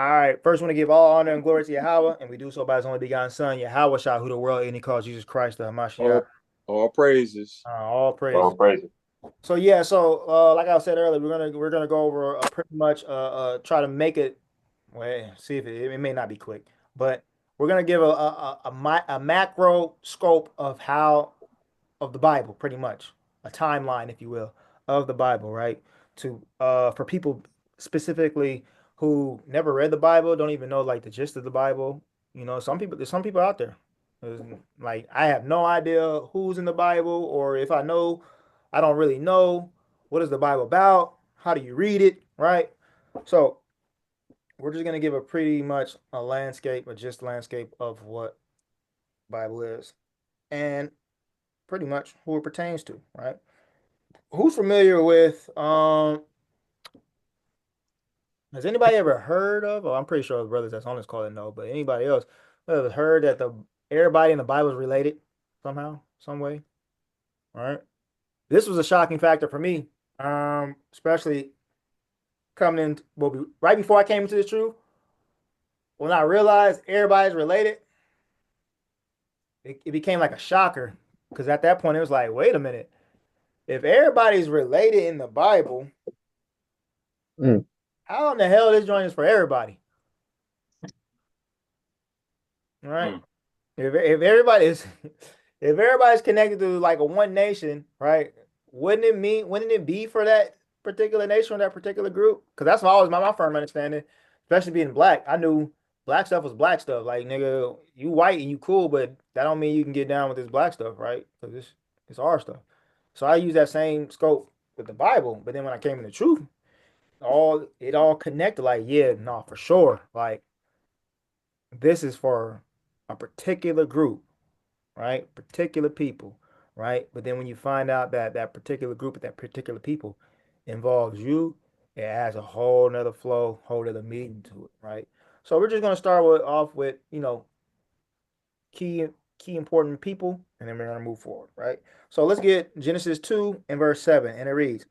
right. First, I want to give all honor and glory to Yahweh, and we do so by His only begotten Son, Yahweh Shah, who the world and He calls Jesus Christ, the Hamashiach. All praises. All All praise. praises. So yeah, like I said earlier, we're gonna go over pretty much try to make it. Well, see if it may not be quick, but we're gonna give a macro scope of how of the Bible, pretty much a timeline, if you will, of the Bible, right? To for people specifically who never read the Bible, don't even know like the gist of the Bible. There's some people out there. There's, like I have no idea who's in the Bible, or if I know, I don't really know what is the Bible about. How do you read it, right? So we're just gonna give a pretty much a landscape, a just landscape of what Bible is, and pretty much who it pertains to, right? Who's familiar with has anybody ever heard of, oh, I'm pretty sure the brothers that's on this call didn't know, but anybody else ever heard that the everybody in the Bible is related somehow, some way? All right. This was a shocking factor for me. Especially coming in right before I came into the truth, when I realized everybody's related, it became like a shocker. Because at that point it was like, wait a minute, if everybody's related in the Bible, Mm. how in the hell this joint is for everybody? All right. Mm. If everybody is if everybody's connected to like a one nation, right? Wouldn't it be for that particular nation or that particular group? Because that's always my firm understanding, especially being black. I knew black stuff was black stuff. Like nigga, you white and you cool, but that don't mean you can get down with this black stuff, right? Because it's our stuff. So I use that same scope with the Bible. But then when I came in the truth, it all connected. Like, yeah, no, for sure. Like this is for a particular group, right? Particular people, right? But then when you find out that that particular group, that particular people involves you, it has a whole nother flow, whole nother meaning to it, right? So we're just gonna start off with, key key important people, and then we're gonna move forward, right? So let's get Genesis 2 and verse 7, and it reads,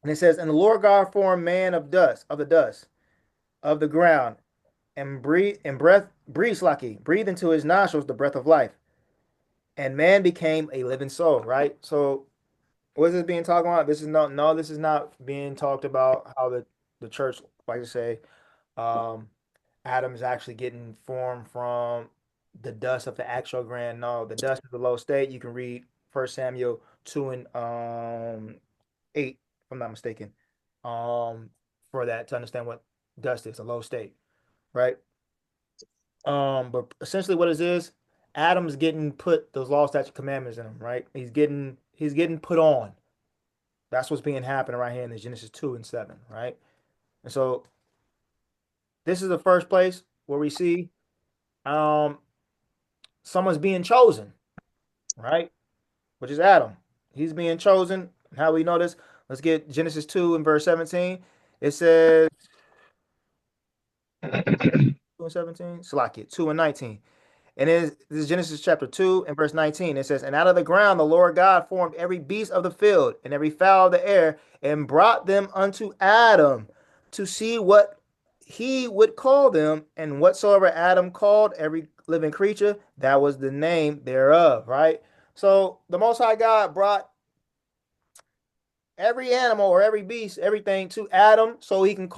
and it says, and the Lord God formed man of the dust of the ground, and breathed into his nostrils the breath of life, and man became a living soul, right? So what is this being talked about? This is not being talked about how the church like to say um Adam is actually getting formed from the dust of the actual grand. No, the dust is the low state. You can read First Samuel 2 and 8, if I'm not mistaken. Um for that to understand what dust is, a low state, right? But essentially what it is, Adam's getting put those law, statute, commandments in him, right? He's getting put on. That's what's being happening right here in the Genesis 2 and 7, right? And so this is the first place where we see um someone's being chosen, right? Which is Adam. He's being chosen. How we know this? Let's get Genesis 2 and verse 17. It says 2 and 17, Slack 2 and 19. And this is Genesis chapter 2 and verse 19. It says, and out of the ground the Lord God formed every beast of the field and every fowl of the air and brought them unto Adam to see what he would call them. And whatsoever Adam called every living creature, that was the name thereof, right? So the Most High God brought every animal or every beast, everything to Adam so he can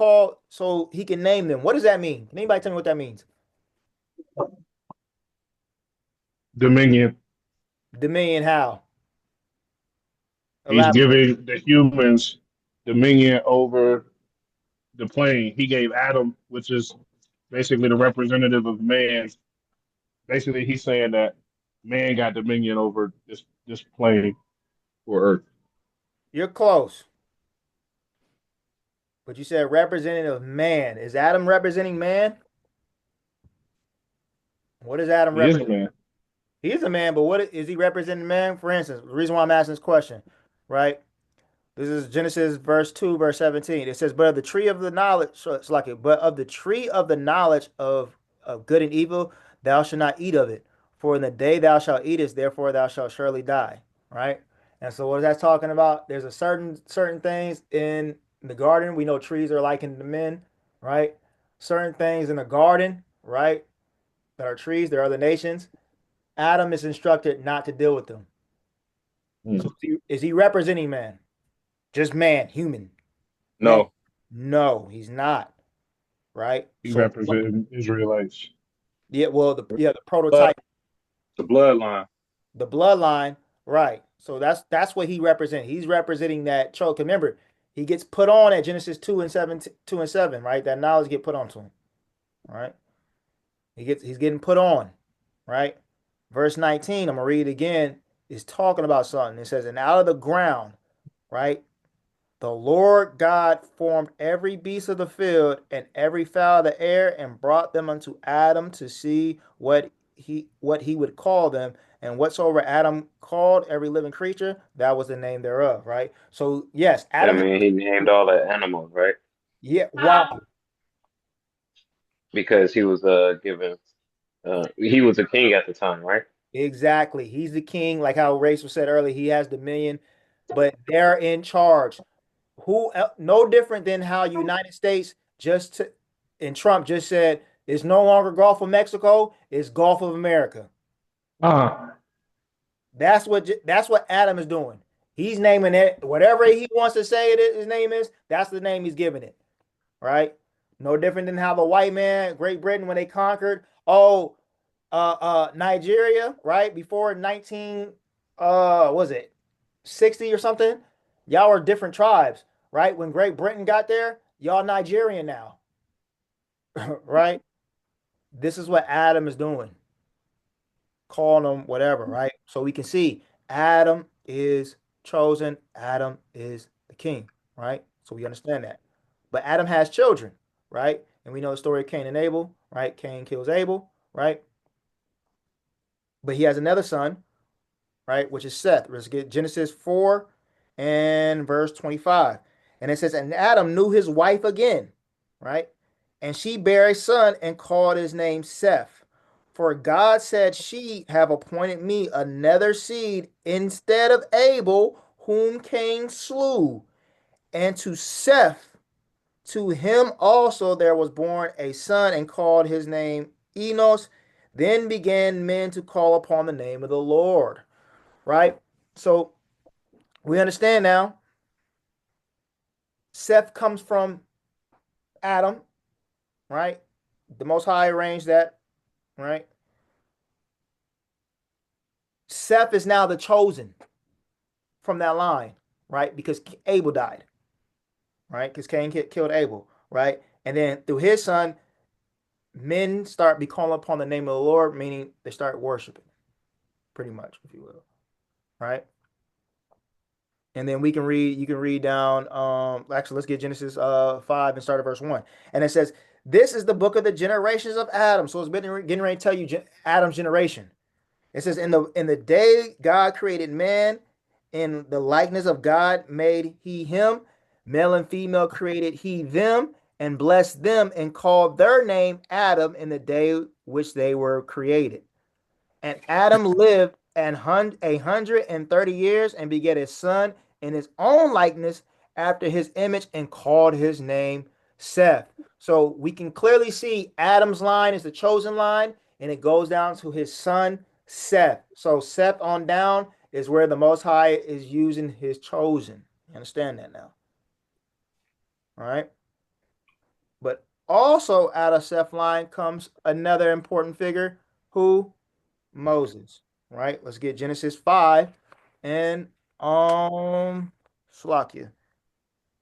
name them. What does that mean? Can anybody tell me what that means? Dominion. Dominion, how? He's Elaborate. giving the humans dominion over the plane. He gave Adam, which is basically the representative of man. Basically, he's saying that man got dominion over this plane or Earth. You're close, but you said representative man. Is Adam representing man? What is Adam He is a represent? man. He's a man, but what is he representing man? For instance, the reason why I'm asking this question, right? This is Genesis verse 2, verse 17. It says, but of the tree of the knowledge, so it's like it, but of the tree of the knowledge of good and evil, thou shalt not eat of it. For in the day thou shalt eat it, therefore thou shalt surely die. Right? And so what is that talking about? There's a certain things in the garden. We know trees are likened to men, right? certain things in the garden, right? That are trees, there are other nations. Adam is instructed not to deal with them. So Mm. is he representing man? Just man, human, man? No, No, he's not, right? he So represented Israelites. yeah, well, the Blood, prototype, the bloodline. the bloodline, right? So that's what he represents. He's representing that choke. Remember, he gets put on at Genesis 2 and 7, right? That knowledge get put onto him, right? He's getting put on, right? Verse 19, I'm gonna read it again, is talking about something. It says, and out of the ground, right? The Lord God formed every beast of the field and every fowl of the air and brought them unto Adam to see what he would call them. And whatsoever Adam called every living creature, that was the name thereof, right? So yes, I Adam, mean, he named all the animals, right? yeah, why? Because he was given he was a king at the time, right? Exactly. He's the king, like how Rachel said earlier, he has dominion, but they're in charge. No different than how United States and Trump just said it's no longer Gulf of Mexico, it's Gulf of America. Uh, That's what Adam is doing. He's naming it whatever he wants to say his name is. That's the name he's giving it, right? No different than how the white man, Great Britain, when they conquered, Nigeria, right before 19, was it 60 or something? Y'all were different tribes, right? When Great Britain got there, y'all Nigerian now, right? This is what Adam is doing, calling them whatever, right? So we can see Adam is chosen, Adam is the king, right? So we understand that. But Adam has children, right? And we know the story of Cain and Abel, right? Cain kills Abel, right? But he has another son, right? Which is Seth. Let's get Genesis 4 and verse 25. And it says, and Adam knew his wife again, right? And she bare a son and called his name Seth. For God said, she have appointed me another seed instead of Abel, whom Cain slew. And to Seth, to him also there was born a son and called his name Enos. Then began men to call upon the name of the Lord, right? So we understand now Seth comes from Adam, right? The Most High arranged that, right? Seth is now the chosen from that line, right? Because Abel died, right? Because Cain killed Abel, right? And then through his son, men start be calling upon the name of the Lord, meaning they start worshiping, pretty much, if you will, right? And then you can read down, actually, let's get Genesis 5 and start at verse 1. And it says, this is the book of the generations of Adam. So it's been getting ready to tell you Adam's generation. It says, in the day God created man, in the likeness of God made he him, male and female created he them, and blessed them, and called their name Adam in the day which they were created. And Adam lived 130 years and begat a son in his own likeness after his image and called his name Seth. So we can clearly see Adam's line is the chosen line and it goes down to his son Seth. So Seth on down is where the Most High is using his chosen. You understand that now? All right. But also out of Seth's line comes another important figure who Moses, right? Let's get Genesis 5 and Slakia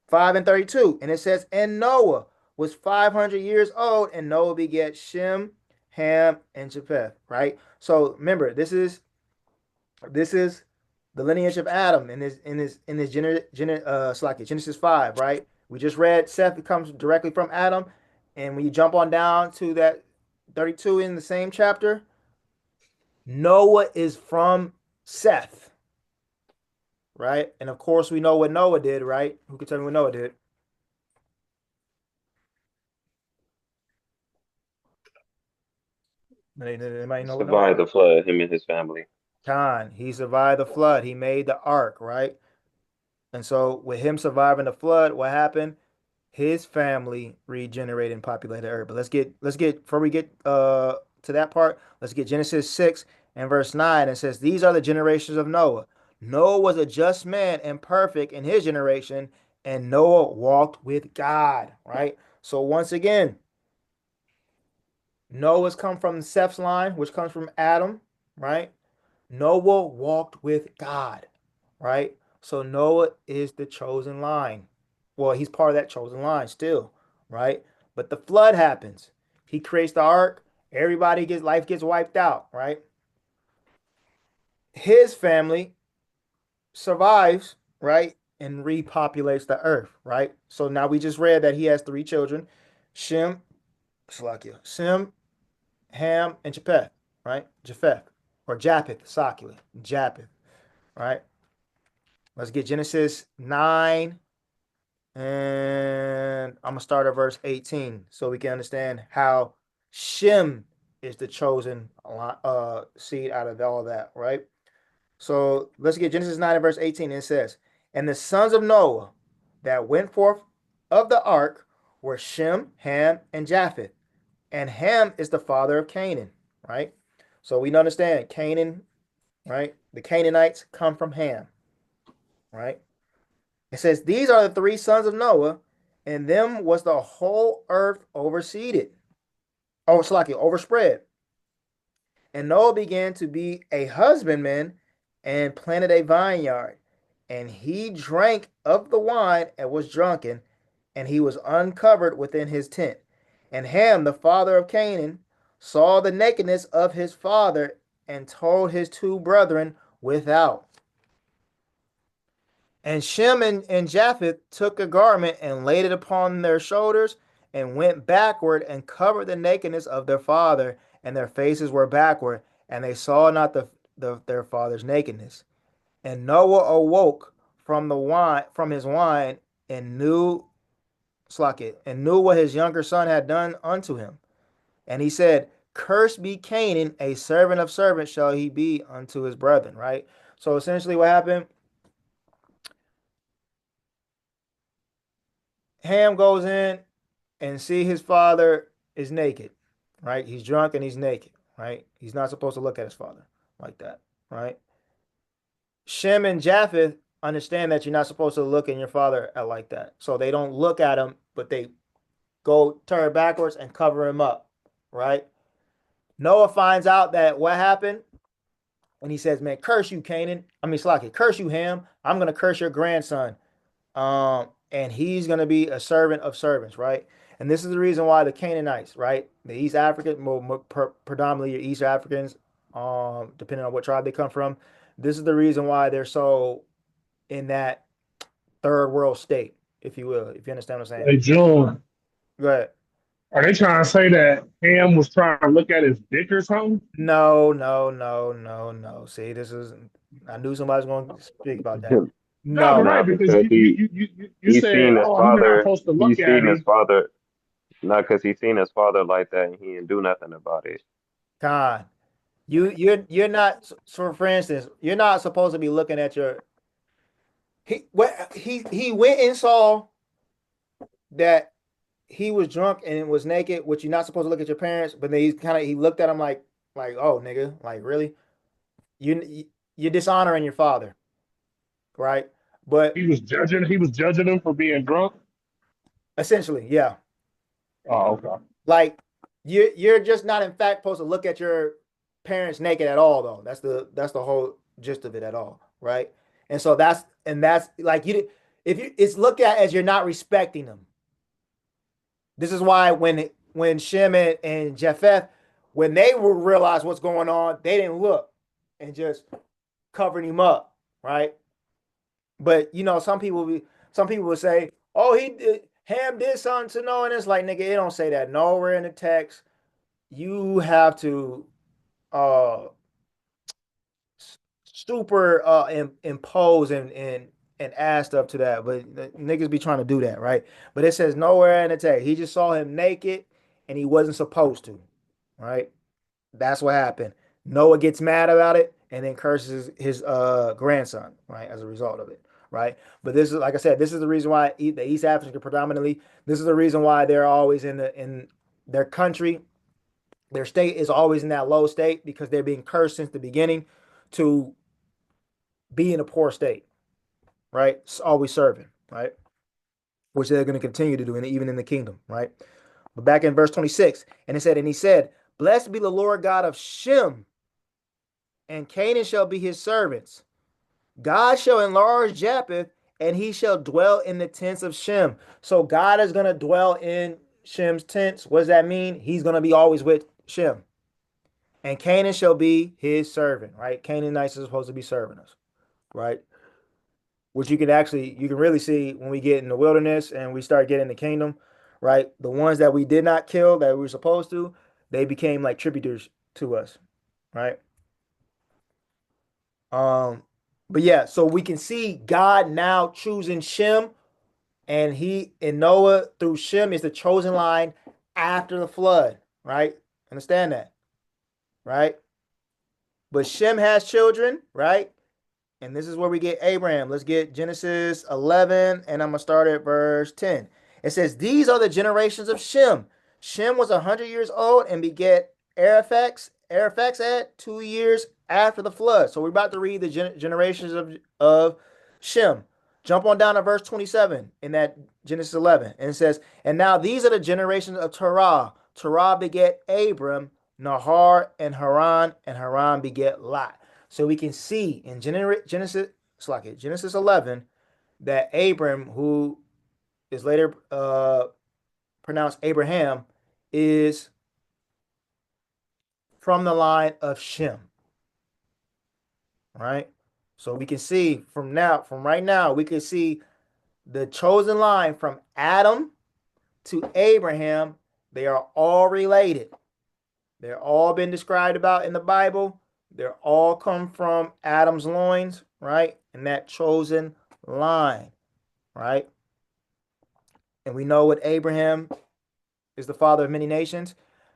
5 and 32. And it says, and Noah was 500 years old, and Noah begat Shem, Ham, and Japheth, right? So remember, this is the lineage of Adam in his Slakia, Genesis 5, right? We just read Seth comes directly from Adam, and when you jump on down to that 32 in the same chapter, Noah is from Seth, right? And of course, we know what Noah did, right? Who can tell me what Noah did? Anybody know what Noah Survived did? the flood, him and his family. Khan. He survived the flood. He made the ark, right? And so, with him surviving the flood, what happened? his family regenerated and populated the earth. But let's get before we get to that part, let's get Genesis 6 and verse 9. It says, "These are the generations of Noah. Noah was a just man and perfect in his generation, and Noah walked with God." Right? So once again, Noah's come from Seth's line, which comes from Adam, right? Noah walked with God, right? So Noah is the chosen line. Well, he's part of that chosen line still, right? But the flood happens. He creates the ark. Everybody gets life gets wiped out, right? His family survives, right? And repopulates the earth, right? So now we just read that he has three children, Shem, Salakia, Sem, Ham, and Japheth, right? Japheth or Japheth, Sakila, Japheth, right? Let's get Genesis 9, and I'm gonna start at verse 18 so we can understand how Shem is the chosen seed out of all that, right? So let's get Genesis 9 and verse 18. It says, "And the sons of Noah that went forth of the ark were Shem, Ham, and Japheth. And Ham is the father of Canaan," right? So we understand Canaan, right? The Canaanites come from Ham, right? It says, "These are the three sons of Noah, and them was the whole earth overseeded, overspread. And Noah began to be a husbandman and planted a vineyard. And he drank of the wine and was drunken, and he was uncovered within his tent. And Ham, the father of Canaan, saw the nakedness of his father and told his two brethren without. And Shem and Japheth took a garment and laid it upon their shoulders and went backward and covered the nakedness of their father, and their faces were backward, and they saw not their father's nakedness. And Noah awoke from the wine from his wine and knew what his younger son had done unto him. And he said, "Cursed be Canaan, a servant of servants shall he be unto his brethren." Right? So essentially what happened, Ham goes in and see his father is naked, right? He's drunk and he's naked, right? He's not supposed to look at his father like that, right? Shem and Japheth understand that you're not supposed to look at your father at like that. So they don't look at him, but they go turn backwards and cover him up, right? Noah finds out that what happened, and he says, "Man, curse you, Canaan. I mean, Slacky, curse you, Ham. I'm going to curse your grandson. And he's going to be a servant of servants," right? And this is the reason why the Canaanites, right, the East African, predominantly East Africans, depending on what tribe they come from, this is the reason why they're so in that third world state, if you will, if you understand what I'm saying. Hey, June, Go ahead. are they trying to say that Ham was trying to look at his dick or something? No, no, no, no, no. See, this is, I knew somebody was going to speak about that. No, but No, right, Not because because you he said, seen his "Oh, you're not father. supposed to He look at seen his him." father. Not because he seen his father like that, and he didn't do nothing about it. Con. You're not, so for instance, you're not supposed to be looking at your he went and saw that he was drunk and was naked, which you're not supposed to look at your parents, but then he looked at him like, "Oh, nigga, like really? You're dishonoring your father, right?" But He was judging him for being drunk. essentially, yeah. Oh, okay. Like you're just not in fact supposed to look at your parents naked at all though. That's the whole gist of it at all, right? And so that's like you if you it's looked at as you're not respecting them. This is why when Shem and Japheth, when they realize what's going on, they didn't look and just covered him up, right? But some people will say, "Oh, Ham did something to Noah," and it's like, nigga, it don't say that nowhere in the text. You have to uh super impose and add stuff to that, but the niggas be trying to do that, right? But it says nowhere in the text. He just saw him naked and he wasn't supposed to, right? That's what happened. Noah gets mad about it and then curses his grandson, right, as a result of it, right? But this is, like I said, this is the reason why the East African predominantly. This is the reason why they're always in their country. Their state is always in that low state because they're being cursed since the beginning to be in a poor state, right? It's always serving, right? Which they're going to continue to do, and even in the kingdom, right? But back in verse 26, and he said, "Blessed be the Lord God of Shem, and Canaan shall be his servants. God shall enlarge Japheth, and he shall dwell in the tents of Shem." So God is going to dwell in Shem's tents. What does that mean? He's going to be always with Shem. And Canaan shall be his servant, right? Canaanites are supposed to be serving us, right? Which you can really see when we get in the wilderness and we start getting the kingdom, right? The ones that we did not kill that we were supposed to, they became like tributers to us, right? Um, but yeah, so we can see God now choosing Shem, and he and Noah through Shem is the chosen line after the flood, right? Understand that, right? But Shem has children, right? And this is where we get Abraham. Let's get Genesis 11, and I'm going to start at verse 10. It says, "These are the generations of Shem. Shem was 100 years old and begat Arphaxad 2 years after the flood." So we're about to read the generations of Shem. Jump on down to verse 27 in that Genesis 11. And it says, "And now these are the generations of Terah. Terah begat Abram, Nahor, and Haran begat Lot." So we can see in Genesis 11 that Abram, who is later pronounced Abraham, is from the line of Shem, right? So we can see from right now, we can see the chosen line from Adam to Abraham. They are all related. They're all been described about in the Bible. They're all come from Adam's loins, right? And that chosen line, right? And we know what Abraham is, the father of many nations,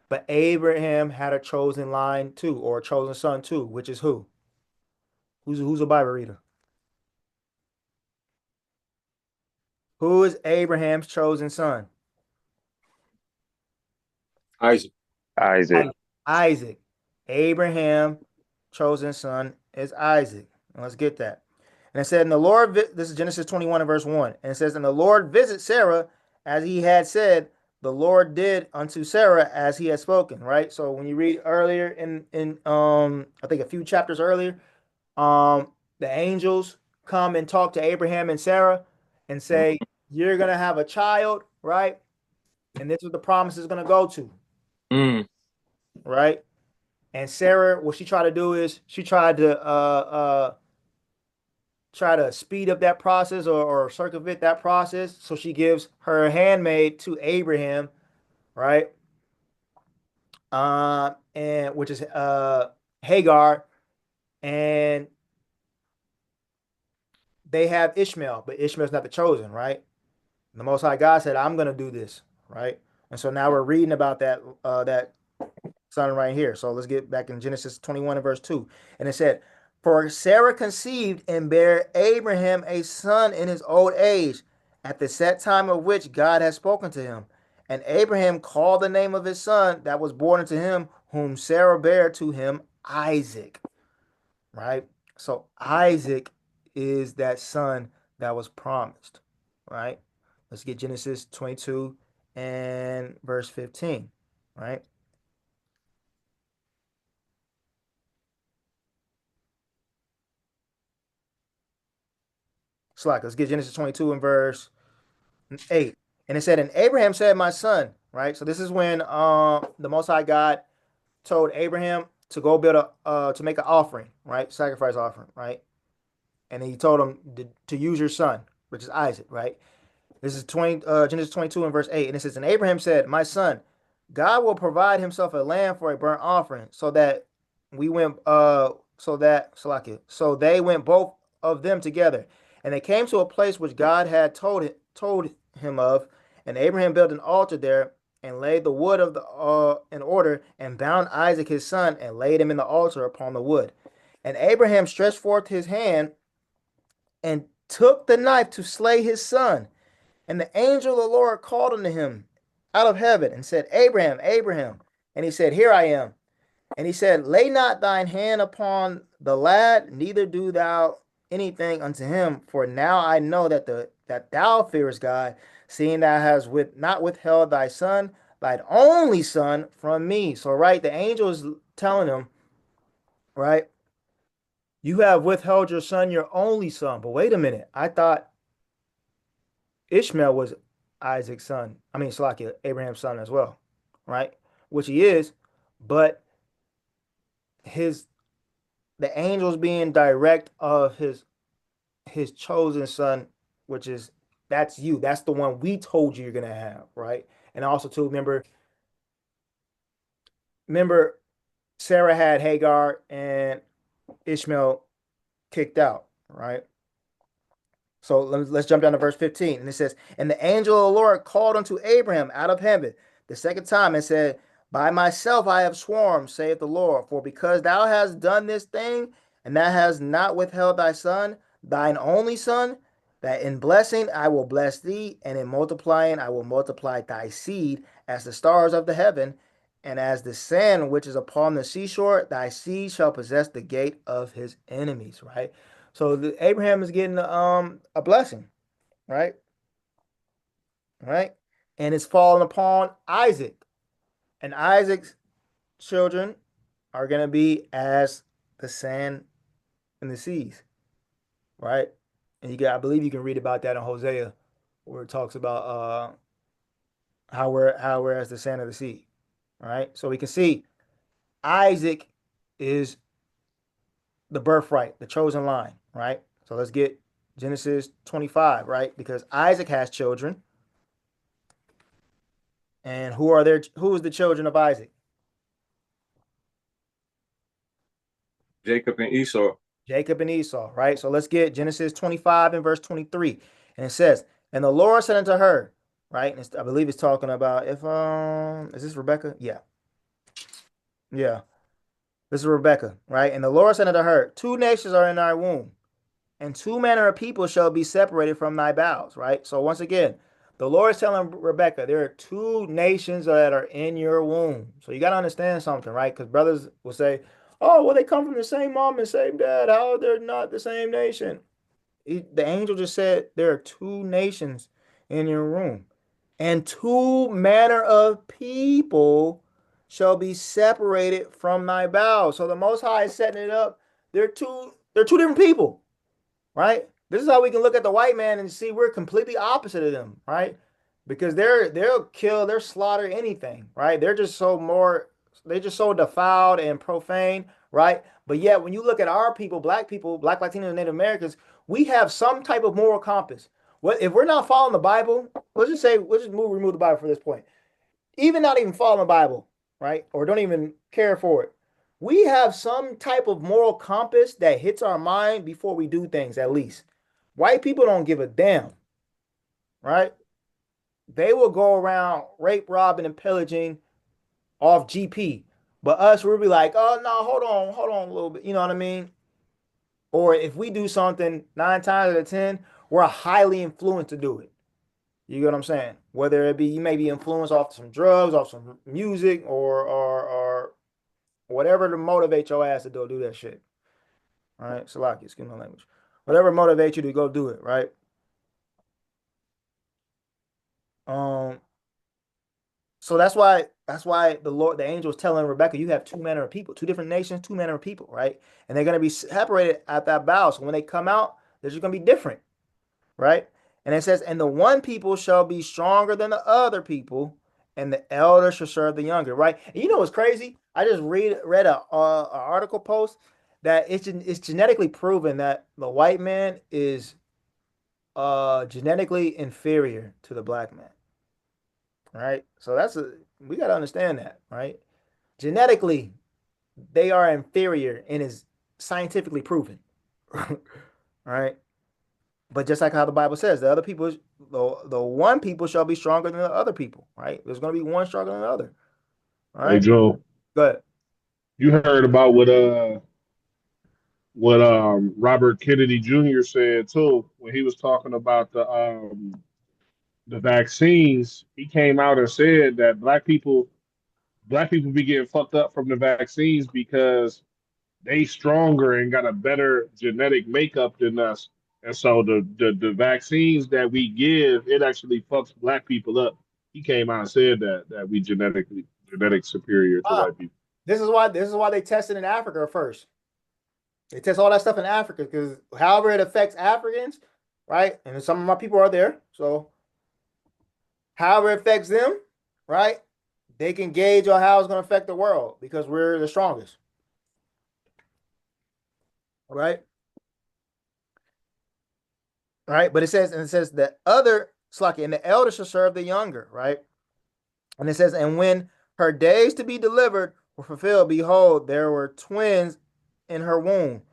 but Abraham had a chosen line too, or a chosen son too, which is who? Who's a Bible reader? Who is Abraham's chosen son? Isaac. Isaac. Isaac. Abraham chosen son is Isaac. And let's get that. And it said, "And the Lord," this is Genesis 21 and verse 1. And it says, "And the Lord visit Sarah as he had said, the Lord did unto Sarah as he had spoken." Right? So when you read earlier in I think a few chapters earlier, the angels come and talk to Abraham and Sarah and say, "You're gonna have a child, right? And this is what the promise is gonna go to." Mm. Right? And Sarah, what she tried to do is she tried to try to speed up that process, or circumvent that process. So she gives her handmaid to Abraham, right? And which is Hagar, and they have Ishmael, but Ishmael's not the chosen, right? The Most High God said, "I'm gonna do this," right? And so now we're reading about that son right here. So let's get back in Genesis 21 and verse 2. And it said, "For Sarah conceived and bare Abraham a son in his old age, at the set time of which God had spoken to him. And Abraham called the name of his son that was born unto him, whom Sarah bare to him, Isaac." Right? So Isaac is that son that was promised. Right? Let's get Genesis 22 and verse 15. Right? Let's get Genesis 22 and verse 8. And it said, "And Abraham said, My son," right? So this is when the Most High God told Abraham to go build to make an offering, right? Sacrifice offering, right? And he told him to use your son, which is Isaac, right? This is Genesis 22 and verse 8. And it says, "And Abraham said, My son, God will provide himself a lamb for a burnt offering, so that we went so they went both of them together. And they came to a place which God had told him of, and Abraham built an altar there, and laid the wood of the in order, and bound Isaac his son, and laid him in the altar upon the wood. And Abraham stretched forth his hand and took the knife to slay his son. And the angel of the Lord called unto him out of heaven and said, Abraham, Abraham. And he said, Here I am. And he said, Lay not thine hand upon the lad, neither do thou anything unto him. For now I know that thou fearest God, seeing thou hast not withheld thy son, thine only son, from me. So, right, the angel is telling him, right, you have withheld your son, your only son. But wait a minute, I thought Ishmael was Isaac's son. I mean, Salakia, Abraham's son as well, right? Which he is, but his the angels being direct of his chosen son, which is that's you. That's the one we told you you're gonna have, right? And also too, remember Sarah had Hagar and Ishmael kicked out, right? So let's jump down to verse 15. And it says, And the angel of the Lord called unto Abraham out of heaven the second time and said, By myself I have sworn, saith the Lord, for because thou hast done this thing, and thou hast not withheld thy son, thine only son, that in blessing I will bless thee, and in multiplying I will multiply thy seed as the stars of the heaven, and as the sand which is upon the seashore, thy seed shall possess the gate of his enemies, right? So Abraham is getting a blessing, right? Right? And it's falling upon Isaac. And Isaac's children are going to be as the sand in the seas, right? And I believe you can read about that in Hosea, where it talks about how we're as the sand of the sea, right? So we can see Isaac is the birthright, the chosen line, right? So let's get Genesis 25, right? Because Isaac has children. And who is the children of Isaac? Jacob and Esau. Jacob and Esau, right? So let's get Genesis 25 and verse 23. And it says, And the Lord said unto her, right? And I believe it's talking about if is this Rebecca? Yeah. Yeah. This is Rebecca, right? And the Lord said unto her, Two nations are in thy womb, and two manner of people shall be separated from thy bowels, right? So once again, the Lord is telling Rebecca, there are two nations that are in your womb. So you got to understand something, right? Because brothers will say, oh, well, they come from the same mom and same dad. How are they not the same nation? The angel just said there are two nations in your womb, and two manner of people shall be separated from thy bowels. So the Most High is setting it up. They're two different people, right? This is how we can look at the white man and see we're completely opposite of them, right? Because they'll kill, they'll slaughter anything, right? They're just so defiled and profane, right? But yet when you look at our people, Black Latinos, and Native Americans, we have some type of moral compass. What if we're not following the Bible? Remove the Bible for this point. Even not even following the Bible, right? Or don't even care for it. We have some type of moral compass that hits our mind before we do things, at least. White people don't give a damn, right? They will go around rape, robbing, and pillaging off GP. But us, we'll be like, oh, no, hold on a little bit. You know what I mean? Or if we do something 9 times out of 10, we're highly influenced to do it. You get what I'm saying? Whether it be you may be influenced off some drugs, off some music, or whatever to motivate your ass to do that shit. All right, Salaki, excuse my language. Whatever motivates you to go do it, right? So that's why the angel is telling Rebecca, you have two manner of people, two different nations, two manner of people, right? And they're gonna be separated at that bow. So when they come out, they're just gonna be different, right? And it says, and the one people shall be stronger than the other people, and the elder shall serve the younger, right? And you know what's crazy? I just read a article post that it's genetically proven that the white man is genetically inferior to the black man, right? So we got to understand that, right? Genetically, they are inferior and is scientifically proven, right? But just like how the Bible says, the one people shall be stronger than the other people, right? There's going to be one stronger than the other, all Hey right? Joe, Go ahead. you heard about what Robert Kennedy Jr. said too when he was talking about the vaccines. He came out and said that black people be getting fucked up from the vaccines because they stronger and got a better genetic makeup than us. And so the vaccines that we give, it actually fucks black people up. He came out and said that we genetic superior to white people. This is why they tested in Africa first. They test all that stuff in Africa because however it affects Africans, right? And some of my people are there. So however it affects them, right? They can gauge on how it's going to affect the world because we're the strongest. Right? Right? But it says the other Slaki, and the elder shall serve the younger, right? And it says, and when her days to be delivered were fulfilled, behold, there were twins in her womb.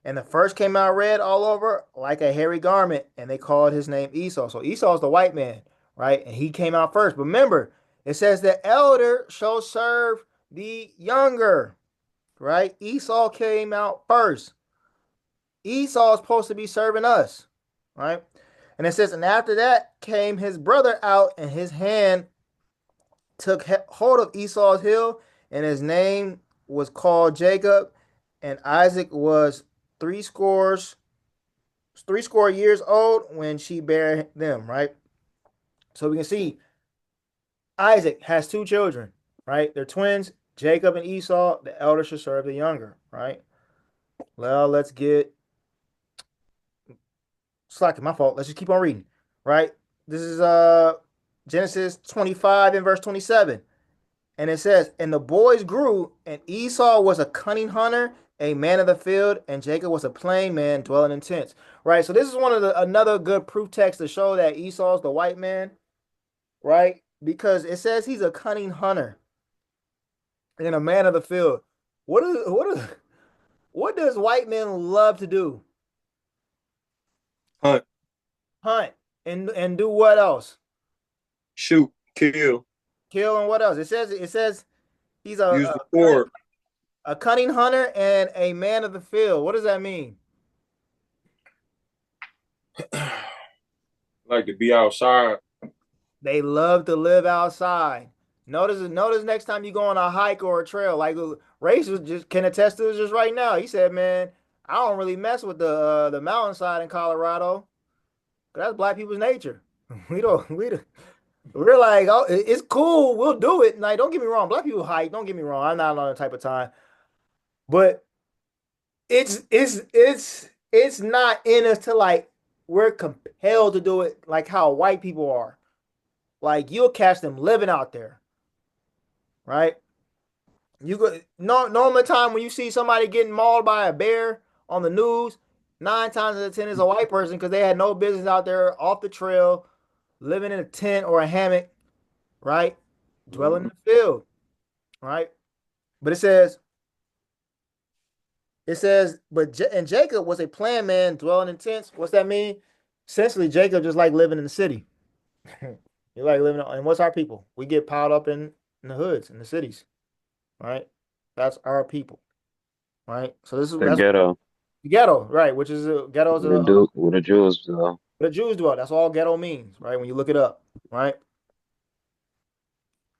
And the first came out red all over like a hairy garment, and they called his name Esau. So Esau is the white man, right? And he came out first. But remember, it says the elder shall serve the younger, right? Esau came out first. Esau is supposed to be serving us, right? And it says, and after that came his brother out, and his hand took hold of Esau's heel, and his name was called Jacob, and Isaac was threescore years old when she bare them, right? So we can see Isaac has two children, right? They're twins, Jacob and Esau. The elder should serve the younger, right? Well, let's get slacking. My fault. Let's just keep on reading, right? This is Genesis 25 and verse 27. And it says, and the boys grew, and Esau was a cunning hunter, a man of the field, and Jacob was a plain man dwelling in tents. Right. So this is another good proof text to show that Esau's the white man, right? Because it says he's a cunning hunter and a man of the field. What does white men love to do? Hunt, Hunt and do what else? shoot, kill, Kill and what else? It says he's use the sword. a cunning hunter and a man of the field. What does that mean? Like to be outside. They love to live outside. Notice next time you go on a hike or a trail, like Race was just can attest to this just right now. He said, "Man, I don't really mess with the mountainside in Colorado. 'Cause that's black people's nature. We're like, oh, it's cool. We'll do it. Like, don't get me wrong. Black people hike. Don't get me wrong. I'm not on that type of time, but it's not in us to like we're compelled to do it like how white people are. Like you'll catch them living out there, right? You go normal time when you see somebody getting mauled by a bear on the news, 9 times out of 10 is a white person because they had no business out there off the trail, living in a tent or a hammock, right? Dwelling in the field, right? But and Jacob was a plain man dwelling in tents. What's that mean? Essentially, Jacob just like living in the city. You like living, and what's our people? We get piled up in the hoods, in the cities, right? That's our people, right? So this is The ghetto. the ghetto, right? Which is ghetto is Where the Jews go. the Jews dwell. That's all ghetto means, right? When you look it up, right?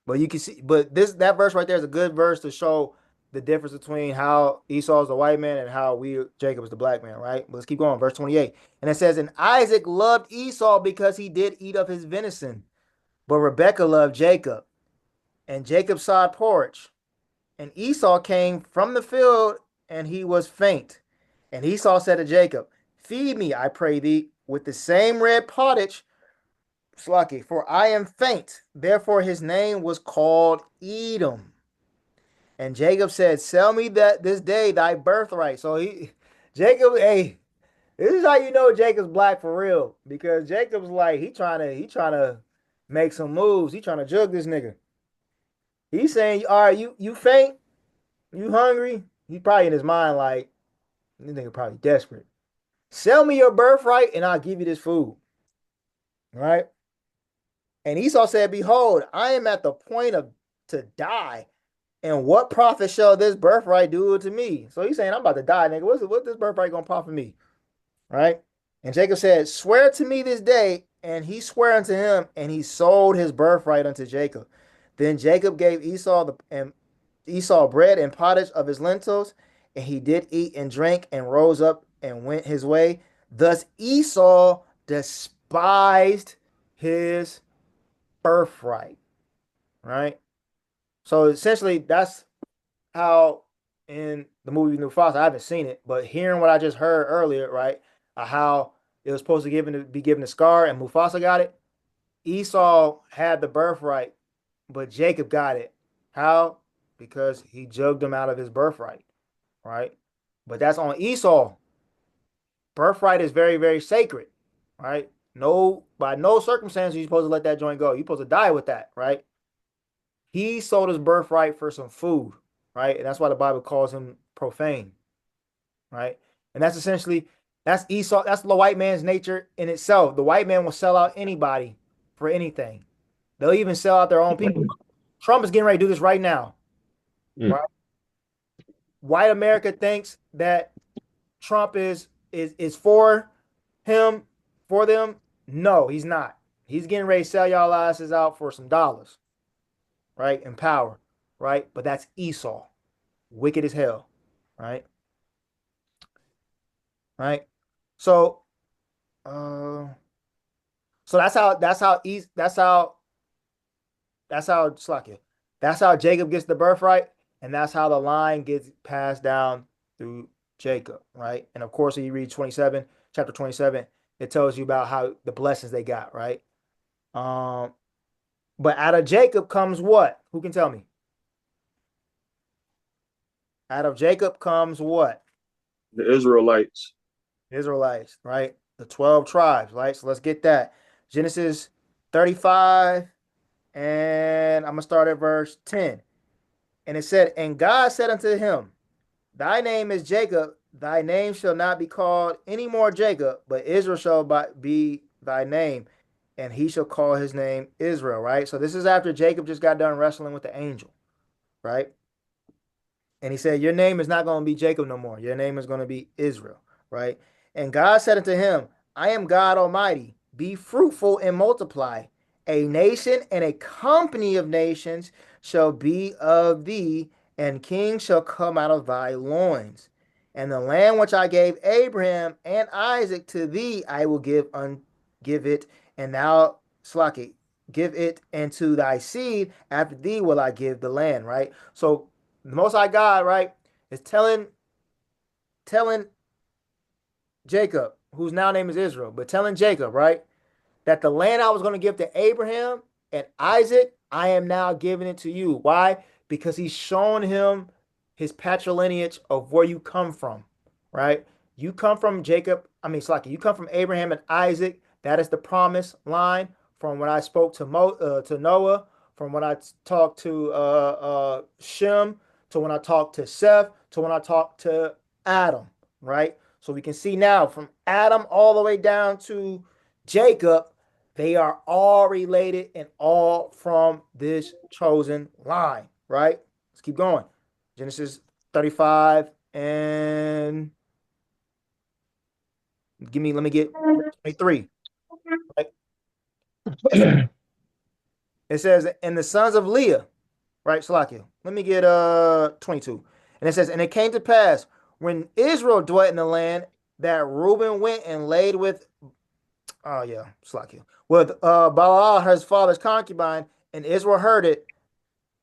But you can see, but that verse right there is a good verse to show the difference between how Esau is the white man and how Jacob is the black man, right? But let's keep going. Verse 28. And it says, and Isaac loved Esau because he did eat of his venison, but Rebekah loved Jacob. And Jacob sawed porridge. And Esau came from the field, and he was faint. And Esau said to Jacob, feed me, I pray thee, with the same red pottage, Slaki, for I am faint. Therefore his name was called Edom. And Jacob said, sell me that this day thy birthright. So Jacob, hey, this is how you know Jacob's black for real. Because Jacob's like, he trying to make some moves. He trying to jug this nigga. He's saying, all right, you faint? You hungry? He probably in his mind like, this nigga probably desperate. Sell me your birthright and I'll give you this food. Right? And Esau said, behold, I am at the point to die. And what profit shall this birthright do to me? So he's saying, I'm about to die, nigga. What's this birthright gonna profit me? Right? And Jacob said, swear to me this day. And he swore unto him, and he sold his birthright unto Jacob. Then Jacob gave Esau bread and pottage of his lentils, and he did eat and drink and rose up and went his way. Thus Esau despised his birthright. Right? So essentially, that's how in the movie Mufasa, I haven't seen it, but hearing what I just heard earlier, right? How it was supposed to be given to Scar and Mufasa got it. Esau had the birthright, but Jacob got it. How? Because he jugged him out of his birthright, right? But that's on Esau. Birthright is very, very sacred, right? No, by no circumstance are you supposed to let that joint go. You're supposed to die with that, right? He sold his birthright for some food, right? And that's why the Bible calls him profane, right? And that's essentially that's Esau. That's the white man's nature in itself. The white man will sell out anybody for anything. They'll even sell out their own people. Trump is getting ready to do this right now, right? White America thinks that Trump is for him, for them. No, he's not. He's getting ready to sell y'all asses out for some dollars, right? And power, right? But that's Esau, wicked as hell, right? Right. So, so Slakia. That's how Jacob gets the birthright, and that's how the line gets passed down through Jacob, right? And of course, if you read chapter 27, it tells you about how the blessings they got, right? But out of Jacob comes what? Who can tell me? Out of Jacob comes what? The Israelites. Israelites, right? The 12 tribes, right? So let's get that. Genesis 35, and I'm going to start at verse 10. And it said, and God said unto him, thy name is Jacob, thy name shall not be called any more Jacob, but Israel shall be thy name, and he shall call his name Israel, right? So this is after Jacob just got done wrestling with the angel, right? And he said, your name is not going to be Jacob no more. Your name is going to be Israel, right? And God said unto him, I am God Almighty. Be fruitful and multiply. A nation and a company of nations shall be of thee, and kings shall come out of thy loins. And the land which I gave Abraham and Isaac to thee, I will give it, and thou, Slaki, give it, and to thy seed after thee will I give the land, right? So the Most High God, right, is telling Jacob, whose now name is Israel, but telling Jacob, right, that the land I was going to give to Abraham and Isaac, I am now giving it to you. Why? Because he's shown him his patrilineage of where you come from, right? You come from you come from Abraham and Isaac. That is the promised line from when I spoke to Noah, from when I talked to Shem, to when I talked to Seth, to when I talked to Adam, right? So we can see now from Adam all the way down to Jacob, they are all related and all from this chosen line, right? Let's keep going. Genesis 35 and let me get 23. Right? It says, and the sons of Leah, right? Salakia. Let me get 22. And it says, and it came to pass when Israel dwelt in the land that Reuben went and laid with Salakia. With Baal, his father's concubine, and Israel heard it.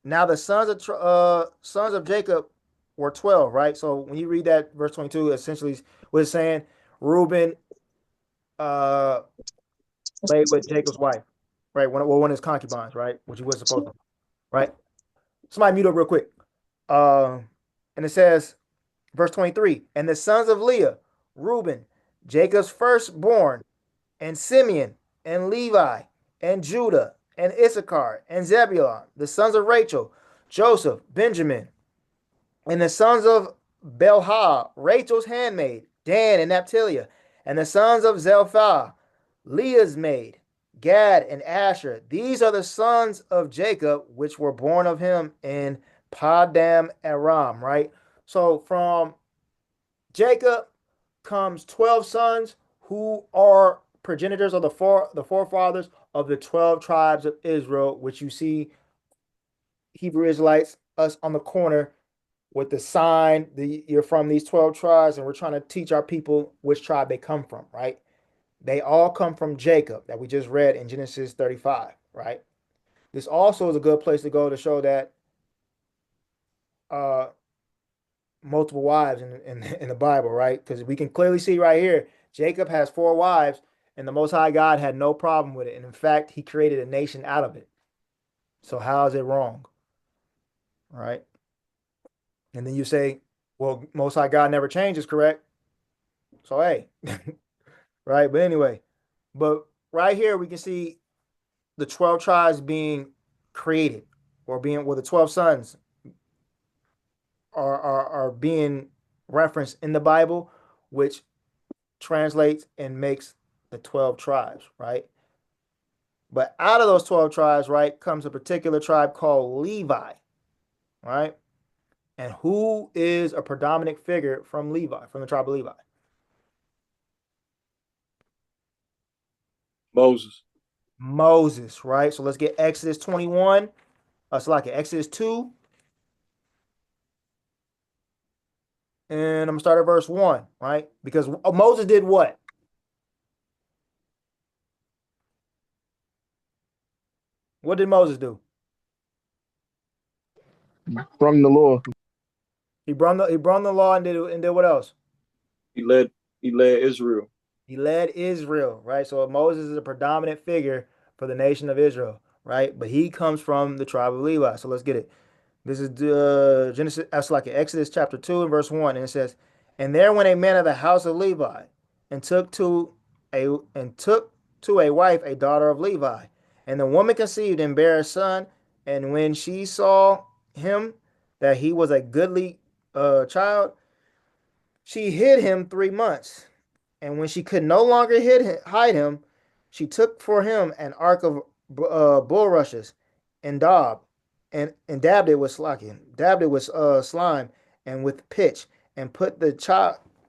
Now the sons of Jacob were 12, right? So when you read that verse 22, essentially what it's saying, Reuben laid with Jacob's wife, right? One of his concubines, right? Which he was supposed to, right? Somebody mute up real quick. And it says, verse 23, and the sons of Leah, Reuben, Jacob's firstborn, and Simeon, and Levi, and Judah, and Issachar, and Zebulun, the sons of Rachel, Joseph, Benjamin, and the sons of Belha, Rachel's handmaid, Dan and Naphtali, and the sons of Zelphah, Leah's maid, Gad and Asher. These are the sons of Jacob, which were born of him in Padam Aram, right? So from Jacob comes 12 sons who are progenitors of the forefathers of the 12 tribes of Israel, which you see Hebrew Israelites, us on the corner with the sign, you're from these 12 tribes, and we're trying to teach our people which tribe they come from, right? They all come from Jacob that we just read in Genesis 35, right? This also is a good place to go to show that uh multiple wives in the Bible, right? Because we can clearly see right here, Jacob has 4 wives, and the Most High God had no problem with it. And in fact, he created a nation out of it. So how is it wrong? Right? And then you say, well, Most High God never changes, correct? So hey, right? But anyway, but right here we can see the 12 tribes being created, or being, well, the 12 sons are being referenced in the Bible, which translates and makes the 12 tribes, right? But out of those 12 tribes, right, comes a particular tribe called Levi, right? And who is a predominant figure from Levi, from the tribe of Levi? Moses. Moses, right? So let's get Exodus 21. So like Exodus 2. And I'm gonna start at verse 1, right? Because Moses did what? What did Moses do? From the Lord. He brought the law and did what else? He led Israel. He led Israel, right? So Moses is a predominant figure for the nation of Israel, right? But he comes from the tribe of Levi. So let's get it. This is Genesis, that's like Exodus chapter 2 and verse 1. And it says, and there went a man of the house of Levi and took to a wife a daughter of Levi. And the woman conceived and bare a son. And when she saw him that he was a goodly child, she hid him 3 months. And when she could no longer hide him, she took for him an ark of bulrushes and dabbed it with slime and with pitch, and put the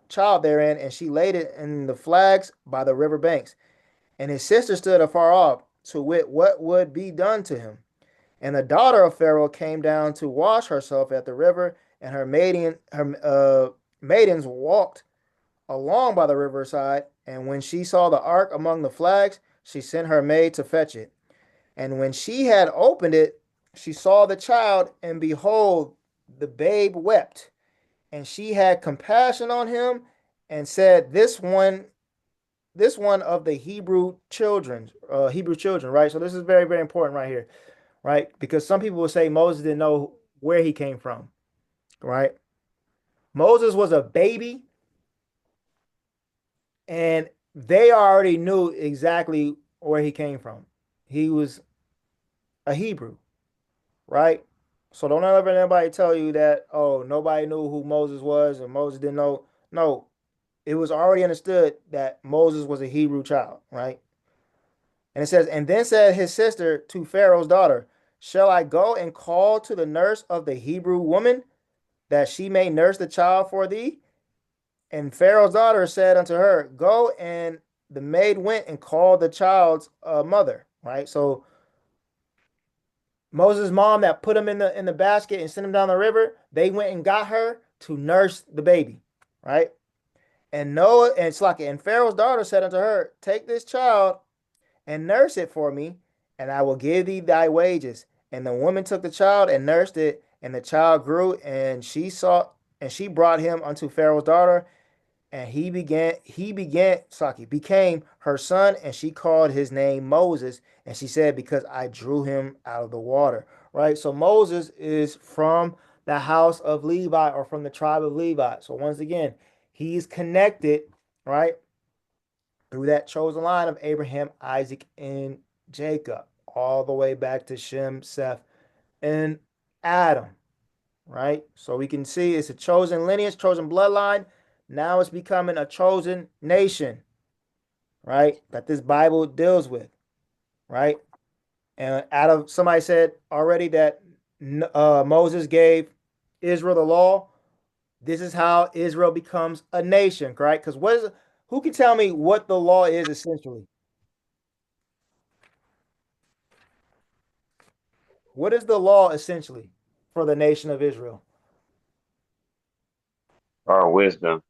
child therein, and she laid it in the flags by the river banks. And his sister stood afar off to wit what would be done to him. And the daughter of Pharaoh came down to wash herself at the river, and her maidens walked along by the riverside. And when she saw the ark among the flags, she sent her maid to fetch it. And when she had opened it, she saw the child, and behold, the babe wept. And she had compassion on him, and said, This one of the Hebrew children, right? So this is very, very important right here, right? Because some people will say Moses didn't know where he came from, right? Moses was a baby, and they already knew exactly where he came from. He was a Hebrew, right? So don't ever let anybody tell you that, oh, nobody knew who Moses was and Moses didn't know. No, it was already understood that Moses was a Hebrew child, right? And it says, and then said his sister to Pharaoh's daughter, shall I go and call to the nurse of the Hebrew woman, that she may nurse the child for thee? And Pharaoh's daughter said unto her, go. And the maid went and called the child's mother, right? So Moses' mom that put him in the basket and sent him down the river, they went and got her to nurse the baby, right? And Noah and Slaki and Pharaoh's daughter said unto her, take this child and nurse it for me, and I will give thee thy wages. And the woman took the child and nursed it, and the child grew, and she brought him unto Pharaoh's daughter, and became her son, and she called his name Moses, and she said, because I drew him out of the water. Right? So Moses is from the house of Levi, or from the tribe of Levi. So once again, he's connected, right, through that chosen line of Abraham, Isaac, and Jacob, all the way back to Shem, Seth, and Adam, right? So we can see it's a chosen lineage, chosen bloodline. Now it's becoming a chosen nation, right? That this Bible deals with, right? And somebody said already that Moses gave Israel the law. This is how Israel becomes a nation, right? Because who can tell me what the law is essentially? What is the law essentially for the nation of Israel? Our wisdom.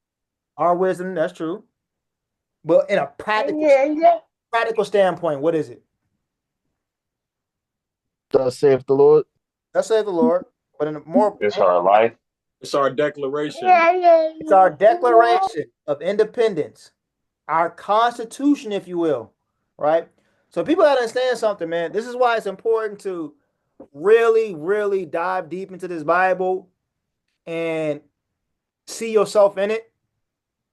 Our wisdom, that's true. But in a practical standpoint, what is it? Thus saith the Lord. Thus saith the Lord. But in a It's our life. It's our declaration. it's our declaration of independence, our constitution, if you will, right? So people gotta understand something, man. This is why it's important to really, really dive deep into this Bible and see yourself in it,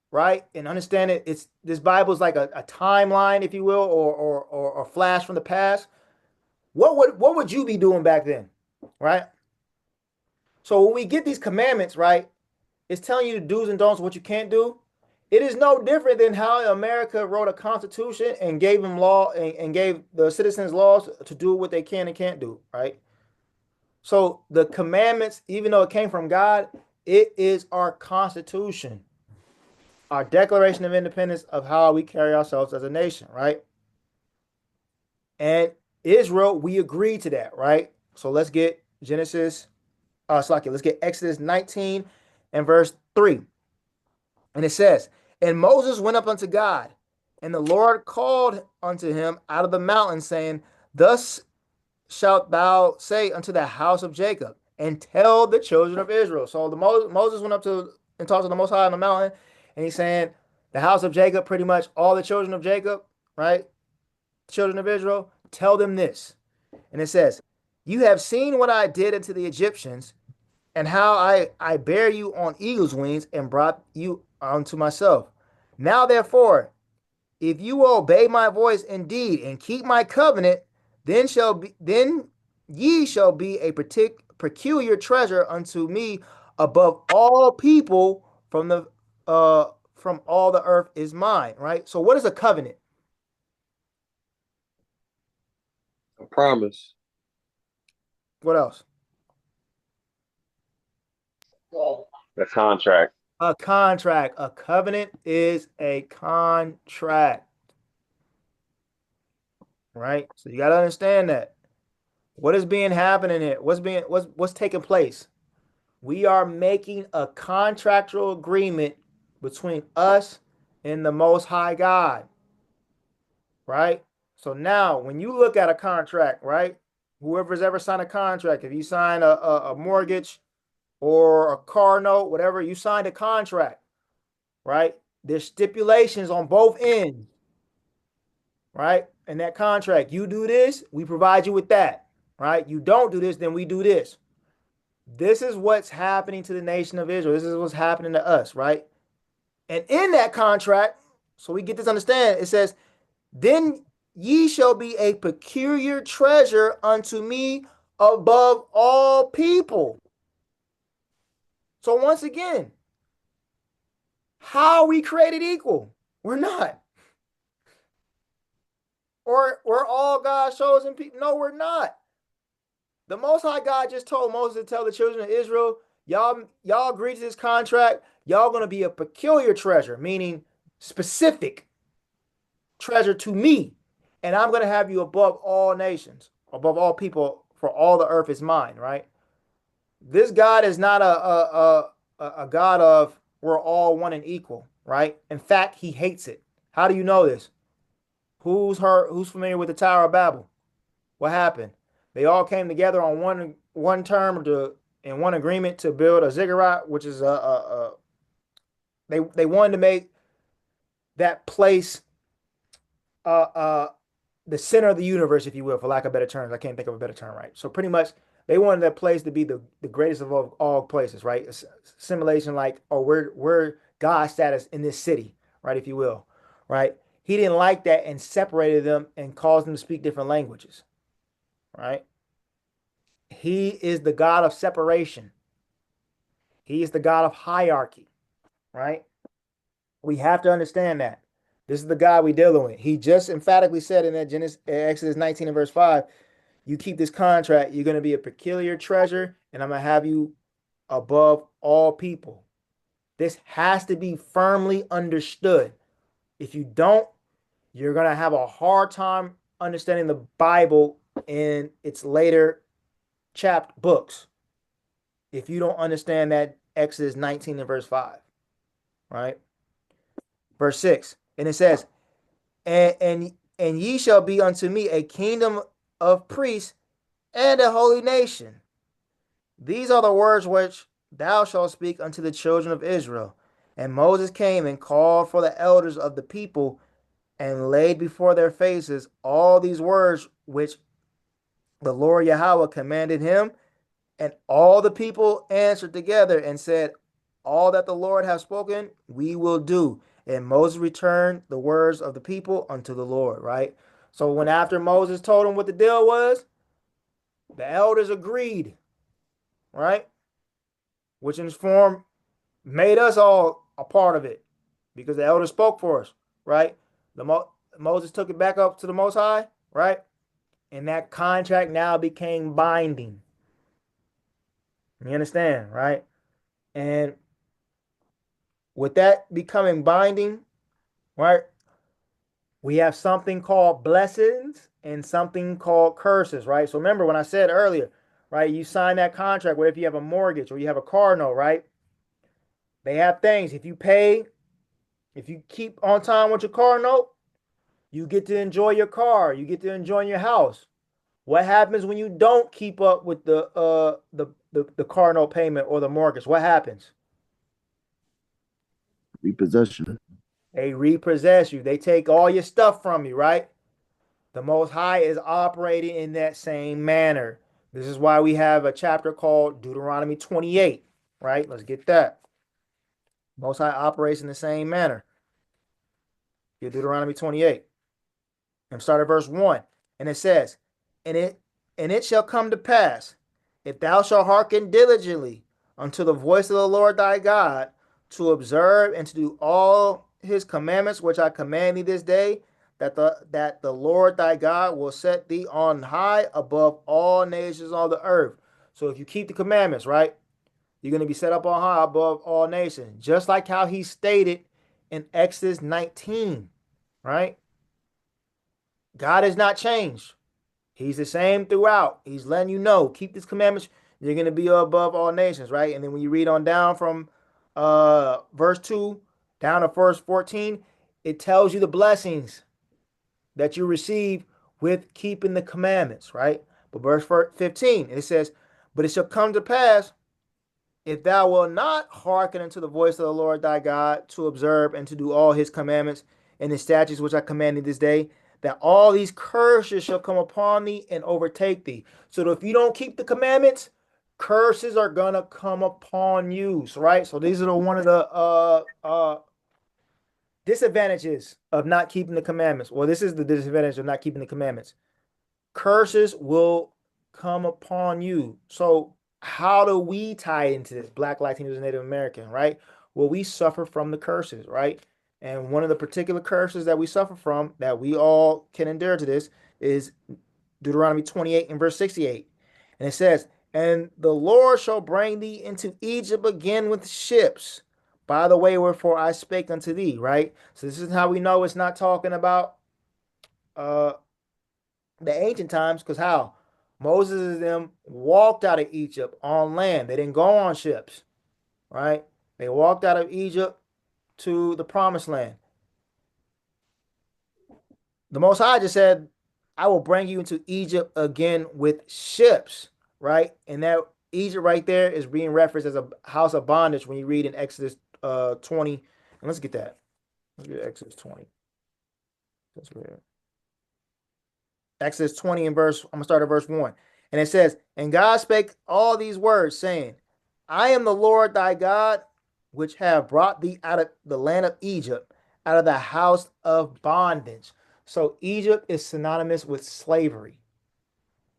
right? And understand it. It's this Bible is like a timeline, if you will, or a flash from the past. What would you be doing back then, right? So when we get these commandments, right, it's telling you the do's and don'ts, what you can't do. It is no different than how America wrote a constitution and gave them law and gave the citizens laws to do what they can and can't do, right? So the commandments, even though it came from God, it is our constitution, our declaration of independence of how we carry ourselves as a nation, right? And Israel, we agree to that, right? So let's get let's get Exodus 19 and verse 3. And it says, and Moses went up unto God, and the Lord called unto him out of the mountain, saying, thus shalt thou say unto the house of Jacob, and tell the children of Israel. So Moses went up to and talked to the Most High on the mountain, and he's saying, the house of Jacob, pretty much all the children of Jacob, right? Children of Israel, tell them this. And it says, you have seen what I did unto the Egyptians, and how I bear you on eagle's wings and brought you unto myself. Now, therefore, if you will obey my voice indeed and keep my covenant, then ye shall be a peculiar treasure unto me above all people from all the earth is mine. Right. So, what is a covenant? A promise. What else? The contract. A contract. A covenant is a contract. Right? So you got to understand that. What is being happening here? What's taking place? We are making a contractual agreement between us and the Most High God. Right? So now when you look at a contract, right? Whoever's ever signed a contract, if you sign a mortgage or a car note, whatever, you signed a contract, right? There's stipulations on both ends, right? In that contract, you do this, we provide you with that, right? You don't do this, then we do this. This is what's happening to the nation of Israel. This is what's happening to us, right? And in that contract, so we get this understand, it says, then ye shall be a peculiar treasure unto me above all people. So once again, how are we created equal? We're not. Or we're all God's chosen people. No, we're not. The Most High God just told Moses to tell the children of Israel, y'all agree to this contract. Y'all going to be a peculiar treasure, meaning specific treasure to me. And I'm going to have you above all nations, above all people, for all the earth is mine, right? This God is not a God of we're all one and equal, right? In fact, he hates it. How do you know this? Who's familiar with the Tower of Babel? What happened? They all came together on one term in one agreement to build a ziggurat, which is they wanted to make that place the center of the universe, if you will, for lack of better terms. I can't think of a better term, right? So pretty much they wanted that place to be the greatest of all places, right? Simulation like, oh, we're God status in this city, right, if you will, right? He didn't like that and separated them and caused them to speak different languages, right? He is the God of separation. He is the God of hierarchy, right? We have to understand that. This is the God we dealing with. He just emphatically said in that Exodus 19 and verse 5, you keep this contract, you're going to be a peculiar treasure, and I'm going to have you above all people. This has to be firmly understood. If you don't, you're going to have a hard time understanding the Bible in its later books. If you don't understand that Exodus 19 and verse 5, right? Verse 6, and it says, and ye shall be unto me a kingdom of priests and a holy nation. These are the words which thou shalt speak unto the children of Israel. And Moses came and called for the elders of the people and laid before their faces all these words which the Lord Yahweh commanded him. And all the people answered together and said, all that the Lord hath spoken, we will do. And Moses returned the words of the people unto the Lord, right? So when after Moses told them what the deal was, the elders agreed, right? Which in form made us all a part of it because the elders spoke for us, right? Moses took it back up to the Most High, right? And that contract now became binding. You understand, right? And with that becoming binding, right, we have something called blessings and something called curses, right? So remember when I said earlier, right, you sign that contract where if you have a mortgage or you have a car note, right, they have things. If you pay, if you keep on time with your car note, you get to enjoy your car. You get to enjoy your house. What happens when you don't keep up with the car note payment or the mortgage? What happens? Repossession. They repossess you. They take all your stuff from you, right? The Most High is operating in that same manner. This is why we have a chapter called Deuteronomy 28, right? Let's get that. Most High operates in the same manner. Get Deuteronomy 28 and start at verse 1. And it says, and it shall come to pass, if thou shalt hearken diligently unto the voice of the Lord thy God, to observe and to do all his commandments which I command thee this day, that the Lord thy God will set thee on high above all nations on the earth. So if you keep the commandments, right, you're going to be set up on high above all nations, just like how he stated in Exodus 19, right? God has not changed. He's the same throughout. He's letting you know, keep these commandments, you're going to be above all nations, right? And then when you read on down from verse 2 down to verse 14, it tells you the blessings that you receive with keeping the commandments, right? But verse 15, it says, but it shall come to pass, if thou wilt not hearken unto the voice of the Lord thy God, to observe and to do all his commandments and his statutes which I command thee this day, that all these curses shall come upon thee and overtake thee. So that if you don't keep the commandments, curses are gonna come upon you. So, right? So these are one of the disadvantages of not keeping the commandments. Well, this is the disadvantage of not keeping the commandments. Curses will come upon you. So how do we tie into this? Black, Latinos, and Native American, right? Well, we suffer from the curses, right? And one of the particular curses that we suffer from, that we all can endure to this, is Deuteronomy 28 and verse 68. And it says, and the Lord shall bring thee into Egypt again with ships, by the way wherefore I spake unto thee, right? So this is how we know it's not talking about the ancient times, because how? Moses and them walked out of Egypt on land. They didn't go on ships, right? They walked out of Egypt to the promised land. The Most High just said, I will bring you into Egypt again with ships, right? And that Egypt right there is being referenced as a house of bondage when you read in Exodus 20. And let's get that. Let's get Exodus 20. That's weird. Exodus 20 and verse, I'm going to start at verse 1. And it says, and God spake all these words, saying, I am the Lord thy God, which have brought thee out of the land of Egypt, out of the house of bondage. So Egypt is synonymous with slavery,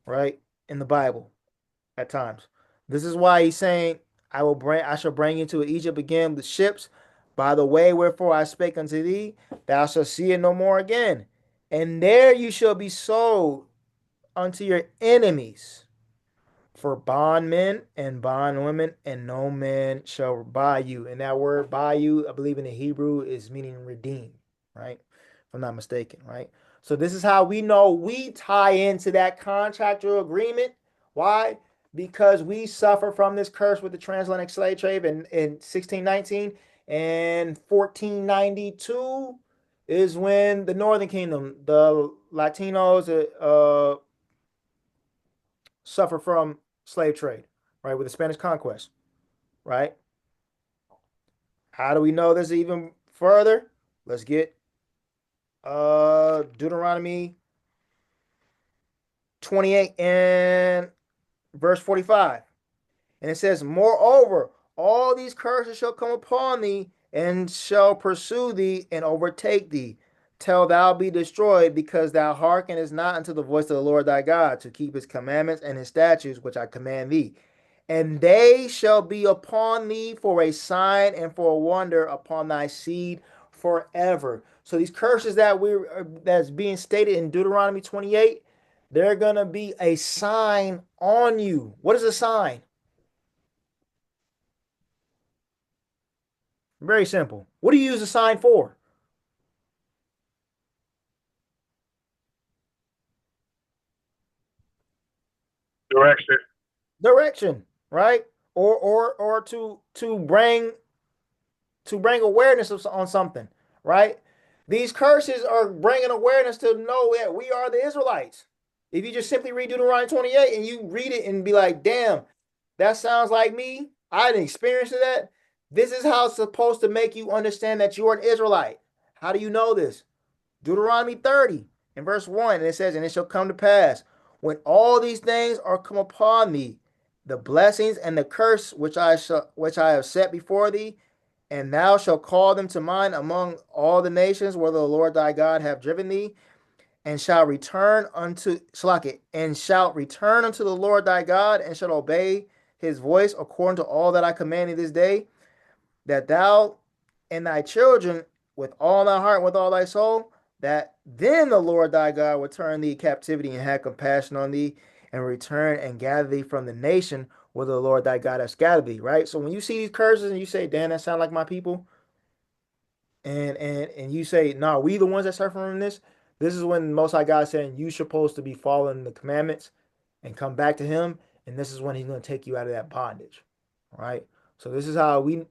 right? In the Bible at times. This is why he's saying, I shall bring you to Egypt again with ships. By the way, wherefore I spake unto thee, thou shalt see it no more again. And there you shall be sold unto your enemies for bondmen and bondwomen, and no man shall buy you. And that word buy you, I believe in the Hebrew, is meaning redeem, right? If I'm not mistaken, right? So this is how we know we tie into that contractual agreement. Why? Because we suffer from this curse with the transatlantic slave trade in 1619 and 1492 is when the Northern Kingdom, the Latinos, suffer from slave trade, right, with the Spanish conquest, right? How do we know this even further? Let's get Deuteronomy 28 and verse 45. And it says, moreover, all these curses shall come upon thee and shall pursue thee and overtake thee, till thou be destroyed, because thou hearkenest not unto the voice of the Lord thy God, to keep his commandments and his statutes, which I command thee. And they shall be upon thee for a sign and for a wonder upon thy seed forever. So these curses that's being stated in Deuteronomy 28, they're gonna be a sign on you. What is a sign? Very simple. What do you use a sign for? Direction. Direction, right? Or to bring awareness on something, right? These curses are bringing awareness to know that we are the Israelites. If you just simply read Deuteronomy 28 and you read it and be like, damn, that sounds like me. I didn't experience that. This is how it's supposed to make you understand that you are an Israelite. How do you know this? Deuteronomy 30 and verse 1, and it says, and it shall come to pass when all these things are come upon thee, the blessings and the curse which I have set before thee, and thou shalt call them to mind among all the nations where the Lord thy God hath driven thee, and shalt return unto the Lord thy God, and shalt obey his voice according to all that I command thee this day, that thou and thy children with all thy heart and with all thy soul, that then the Lord thy God will turn thee captivity and have compassion on thee, and return and gather thee from the nation where the Lord thy God has scattered thee. Right. So when you see these curses and you say, "Dan, that sound like my people," and you say, "No, we the ones that suffer from this." This is when the Most High God is saying you supposed to be following the commandments and come back to Him, and this is when He's going to take you out of that bondage. Right. So this is how we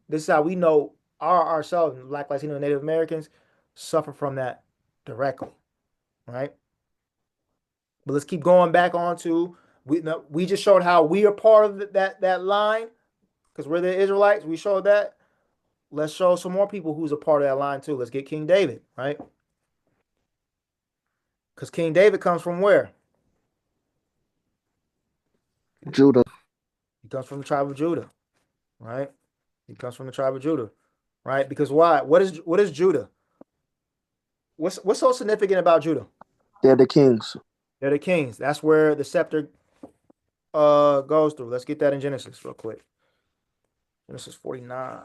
know ourselves, Black, Latino, and Native Americans, suffer from that directly, right? But let's keep going back on to we just showed how we are part of that line because we're the Israelites. We showed that. Let's show some more people who's a part of that line too. Let's get King David, right? Because King David comes from where? Judah. He comes from the tribe of Judah, right? He comes from the tribe of Judah, right? Because why? What is Judah? What's so significant about Judah? They're the kings. They're the kings. That's where the scepter goes through. Let's get that in Genesis real quick. Genesis 49.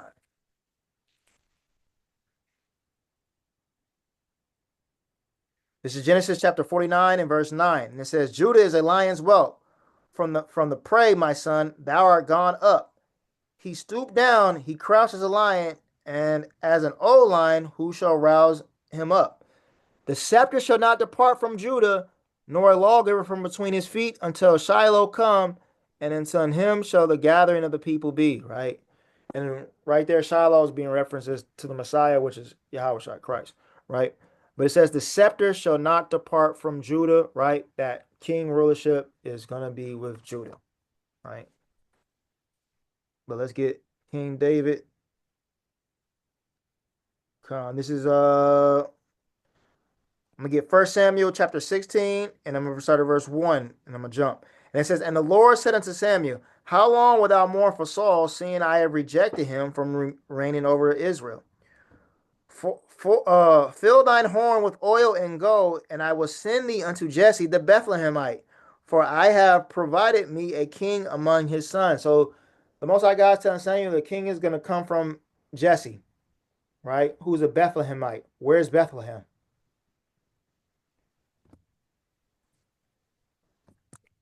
This is Genesis chapter 49 and verse 9. And it says, Judah is a lion's whelp. From the prey, my son, thou art gone up. He stooped down, he crouched as a lion, and as an old lion, who shall rouse him up? The scepter shall not depart from Judah, nor a lawgiver from between his feet, until Shiloh come, and unto him shall the gathering of the people be. Right? And right there, Shiloh is being references to the Messiah, which is Yahweh Christ. Right? But it says the scepter shall not depart from Judah. Right? That king rulership is going to be with Judah. Right? But let's get King David. Come on, this is I'm gonna get 1 Samuel chapter 16, and I'm gonna start at verse 1, and I'm gonna jump. And it says, and the Lord said unto Samuel, how long wilt thou mourn for Saul, seeing I have rejected him from reigning over Israel? Fill thine horn with oil and go, and I will send thee unto Jesse the Bethlehemite, for I have provided me a king among his sons. So the Most High God is telling Samuel the king is gonna come from Jesse, right? Who's a Bethlehemite. Where's Bethlehem?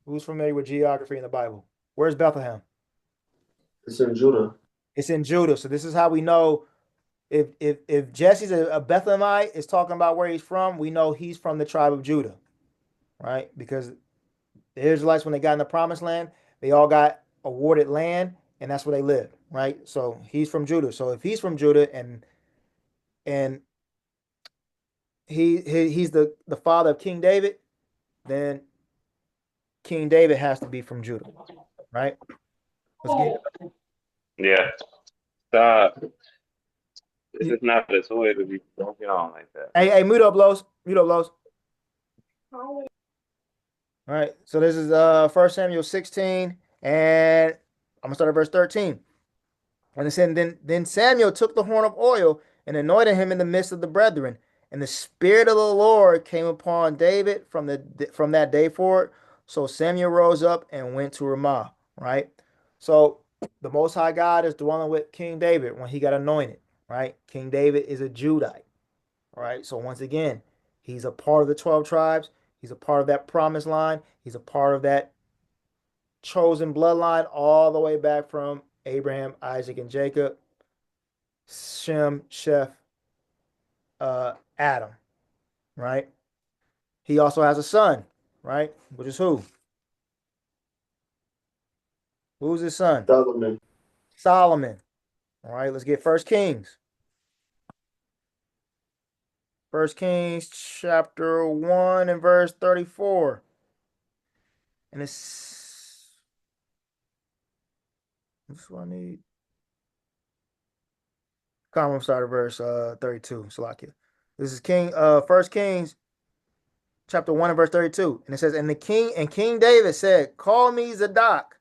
Who's familiar with geography in the Bible? Where's Bethlehem? It's in Judah. It's in Judah. So this is how we know if Jesse's a Bethlehemite, is talking about where he's from, we know he's from the tribe of Judah, right? Because the Israelites, when they got in the promised land, they all got awarded land, and that's where they lived, right? So he's from Judah. So if he's from Judah and he's the father of King David, then King David has to be from Judah, right? Let's get Yeah. Stop. This is not a toy to be don't get on like that. hey mute up, Los. Mute up, Los. All right. So this is 1 Samuel 16, and I'm gonna start at verse 13. And it said, then Samuel took the horn of oil and anointed him in the midst of the brethren. And the Spirit of the Lord came upon David from that day forward. So Samuel rose up and went to Ramah, right? So the Most High God is dwelling with King David when he got anointed, right? King David is a Judite, right? So once again, he's a part of the 12 tribes. He's a part of that promised line. He's a part of that chosen bloodline all the way back from Abraham, Isaac, and Jacob, Shem, Sheth, Adam, right? He also has a son, right? Which is who? Who's his son? Solomon. Solomon. All right, let's get First Kings. First Kings chapter 1 and verse 34. And it's this is what I need. Come on, start at verse 32. Salakia. This is First Kings chapter 1 and verse 32. And it says, and King David said, call me Zadok,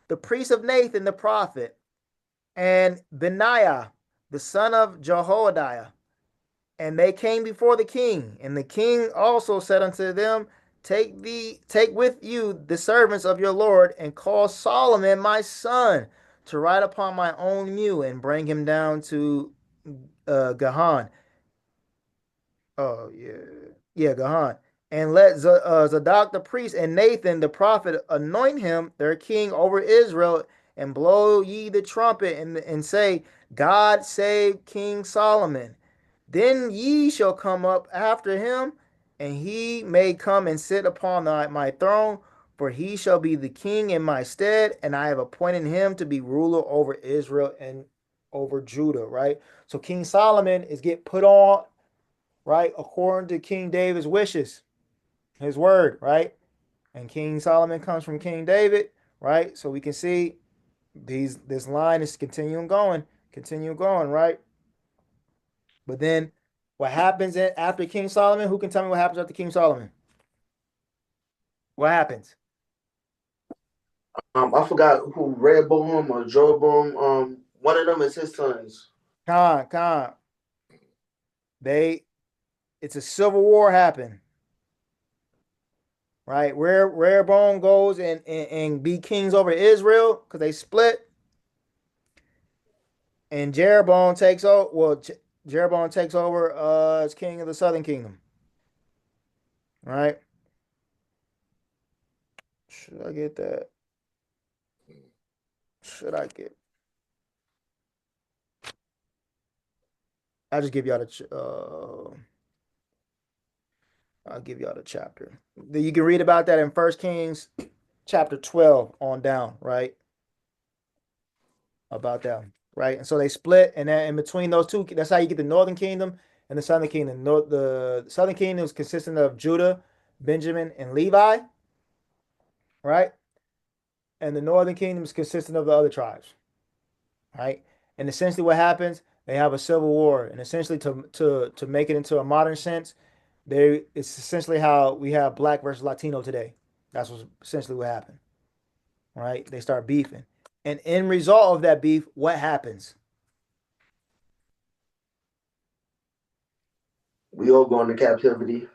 the priest of Nathan the prophet, and Benaiah, the son of Jehoiada. And they came before the king. And the king also said unto them, take with you the servants of your Lord, and call Solomon my son to ride upon my own mule, and bring him down to Gahan. Oh, yeah, Gahan. And let Zadok the priest and Nathan the prophet anoint him their king over Israel, and blow ye the trumpet, and say, God save King Solomon. Then ye shall come up after him, and he may come and sit upon my throne, for he shall be the king in my stead, and I have appointed him to be ruler over Israel and over Judah, right? So King Solomon is get put on, right, according to King David's wishes, his word, right? And King Solomon comes from King David, right? So we can see this line is continuing going, right? But then what happens after King Solomon? Who can tell me what happens after King Solomon? What happens? I forgot who, Rehoboam or Jeroboam. One of them is his sons. Khan. It's a civil war happened, right? Where Rehoboam goes and be kings over Israel because they split, and Jeroboam takes over. Well, Jeroboam takes over as king of the southern kingdom, right? Should I get that? Should I get? I'll just give y'all I'll give y'all the chapter. You can read about that in First Kings chapter 12 on down, right? About that, right? And so they split, and then in between those two, that's how you get the northern kingdom and the southern kingdom. The southern kingdom is consisting of Judah, Benjamin, and Levi, right? And the northern kingdom is consisting of the other tribes, right? And essentially what happens, they have a civil war. And essentially to make it into a modern sense, it's essentially how we have black versus Latino today. That's what's essentially what happened. Right? They start beefing. And in result of that beef, what happens? We all go into captivity.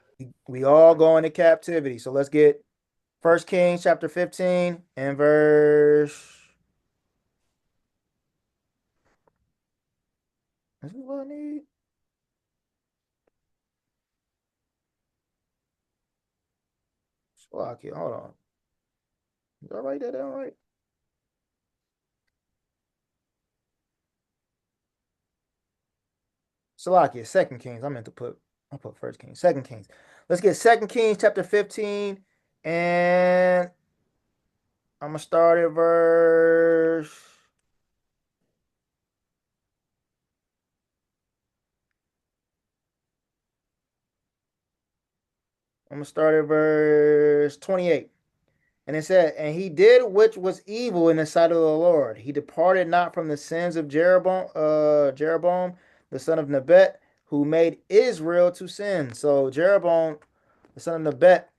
We all go into captivity. So let's get 1 Kings chapter 15 and verse. This is what I need. Slovakia, hold on. Did I write that down right? Salakia, Second Kings. I put First Kings, Second Kings. Let's get Second Kings chapter 15, and I'm gonna start at verse. I'm gonna start at verse 28. And it said, and he did which was evil in the sight of the Lord. He departed not from the sins of Jeroboam, the son of Nebat, who made Israel to sin. So Jeroboam, the son of Nebat,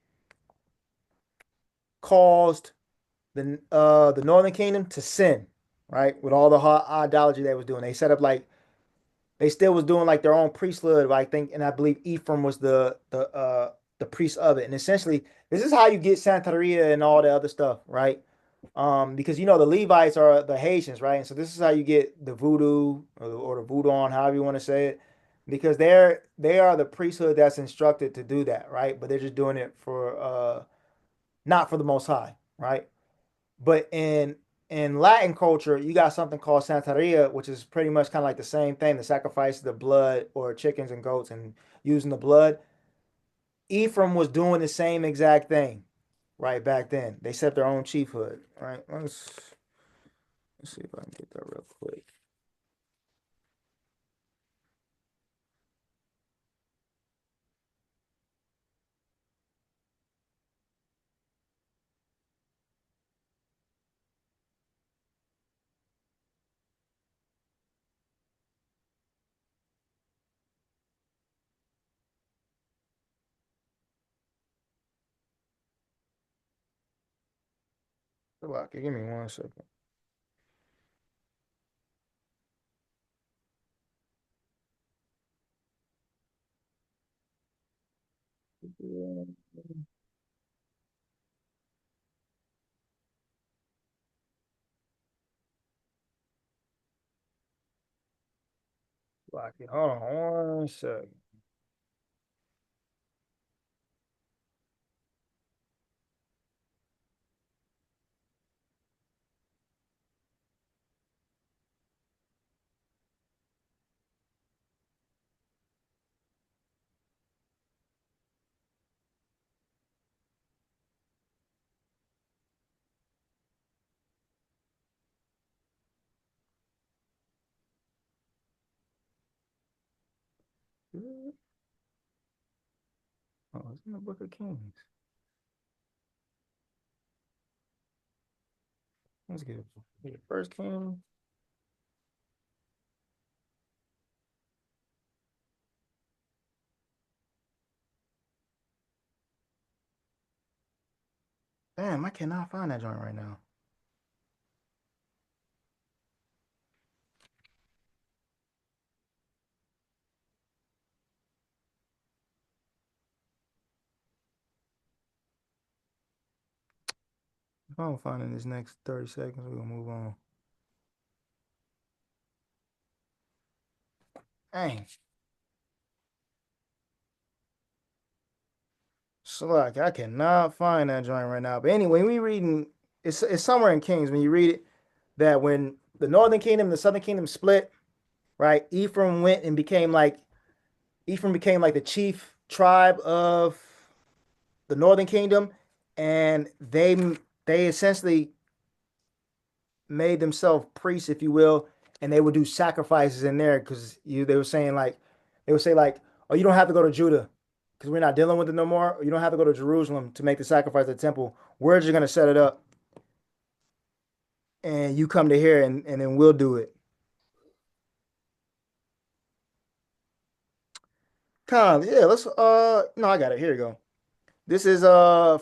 caused the northern kingdom to sin, right? With all the idolatry they was doing. They set up like they still was doing like their own priesthood, I think, and I believe Ephraim was the priest of it. And essentially, this is how you get Santeria and all the other stuff, right? Because you know the Levites are the Haitians, right? And so this is how you get the voodoo or the voodoo on, however you want to say it, because they are the priesthood that's instructed to do that, right? But they're just doing it for not for the Most High, right? But in Latin culture, you got something called Santeria, which is pretty much kind of like the same thing, the sacrifice of the blood or chickens and goats and using the blood. Ephraim was doing the same exact thing, right, back then. They set their own chiefhood, right? Let's see if I can get that real quick. Okay, give me 1 second. Okay, hold on 1 second. Oh, it's in the Book of Kings. Let's get it. First King. Damn, I cannot find that joint right now. If I don't find it in this next 30 seconds, we're gonna move on. Dang. So like I cannot find that joint right now. But anyway, we reading it's somewhere in Kings when you read it that when the northern kingdom and the southern kingdom split, right? Ephraim became like the chief tribe of the northern kingdom, and they essentially made themselves priests, if you will, and they would do sacrifices in there because they were saying like they would say like, oh, you don't have to go to Judah because we're not dealing with it no more. Or you don't have to go to Jerusalem to make the sacrifice at the temple. We're just gonna set it up, and you come to here, and then we'll do it. Kind of, yeah. Let's no, I got it. Here you go. This is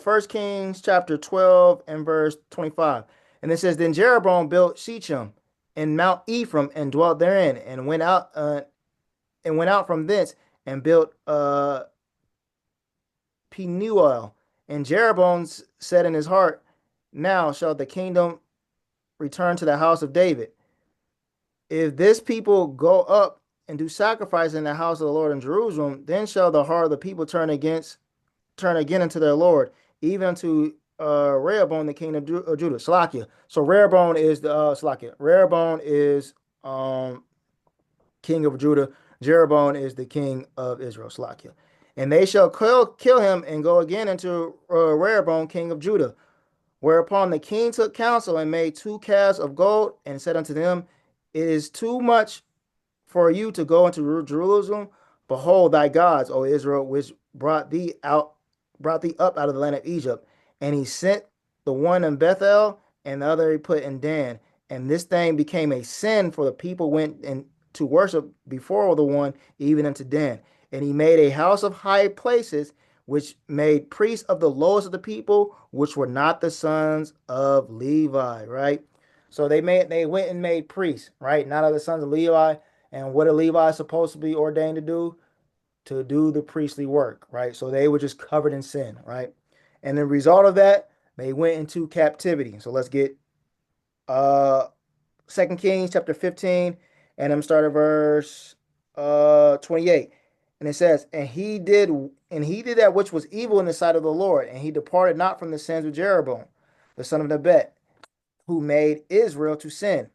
First Kings chapter 12 and verse 25. And it says, then Jeroboam built Shechem and Mount Ephraim and dwelt therein, and went out from thence and built Penuel. And Jeroboam said in his heart, now shall the kingdom return to the house of David. If this people go up and do sacrifice in the house of the Lord in Jerusalem, then shall the heart of the people turn again unto their Lord, even unto Rehoboam the king of Judah. Salakia. So Rehoboam is the Salakia. Rehoboam is king of Judah. Jeroboam is the king of Israel. Salakia. And they shall kill him and go again into Rehoboam king of Judah. Whereupon the king took counsel and made 2 calves of gold and said unto them, it is too much for you to go into Jerusalem. Behold thy gods, O Israel, which brought thee up out of the land of Egypt. And he sent the one in Bethel, and the other he put in Dan. And this thing became a sin, for the people went in to worship before the one, even unto Dan. And he made a house of high places, which made priests of the lowest of the people, which were not the sons of Levi. Right. So they went and made priests. Right. Not of the sons of Levi. And what are Levi supposed to be ordained to do? To do the priestly work, right? So they were just covered in sin, right? And the result of that, they went into captivity. So let's get 2 Kings chapter 15, and I'm starting verse 28. And it says, and he did that which was evil in the sight of the Lord, and he departed not from the sins of Jeroboam, the son of Nebat, who made Israel to sin.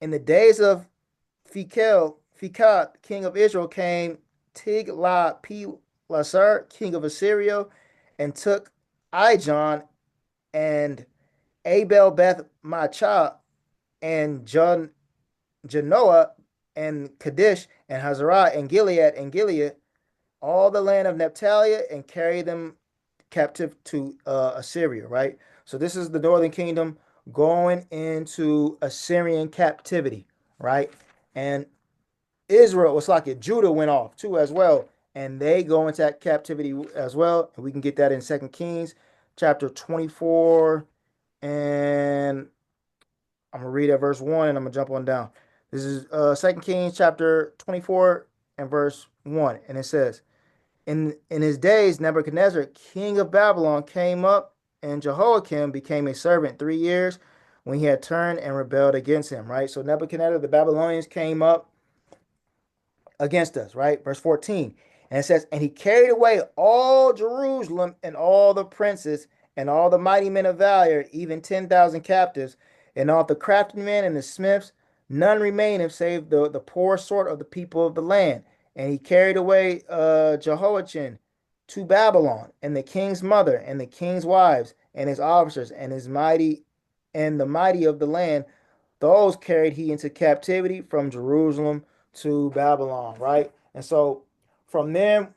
In the days of Pekah, king of Israel, came Tiglath-Pileser, king of Assyria, and took Ijon and Abel Beth Maachah and Genoa and Kadesh and Hazarah and Gilead, all the land of Naphtali, and carried them captive to Assyria, right? So this is the northern kingdom going into Assyrian captivity, right? And Israel was like it. Judah went off too as well, and they go into that captivity as well. And we can get that in 2 Kings chapter 24, and I'm gonna read at verse 1, and I'm gonna jump on down. This is 2 Kings chapter 24 and verse 1, and it says, in his days Nebuchadnezzar, king of Babylon, came up, and Jehoiakim became a servant 3 years when he had turned and rebelled against him. Right. So Nebuchadnezzar, the Babylonians came up against us, right? Verse 14. And it says, and he carried away all Jerusalem and all the princes and all the mighty men of valor, even 10,000 captives, and all the craftsmen and the smiths. None remained save the poor sort of the people of the land. And he carried away Jehoiachin to Babylon, and the king's mother, and the king's wives, and his officers, and the mighty of the land. Those carried he into captivity from Jerusalem to Babylon, right? And so from them,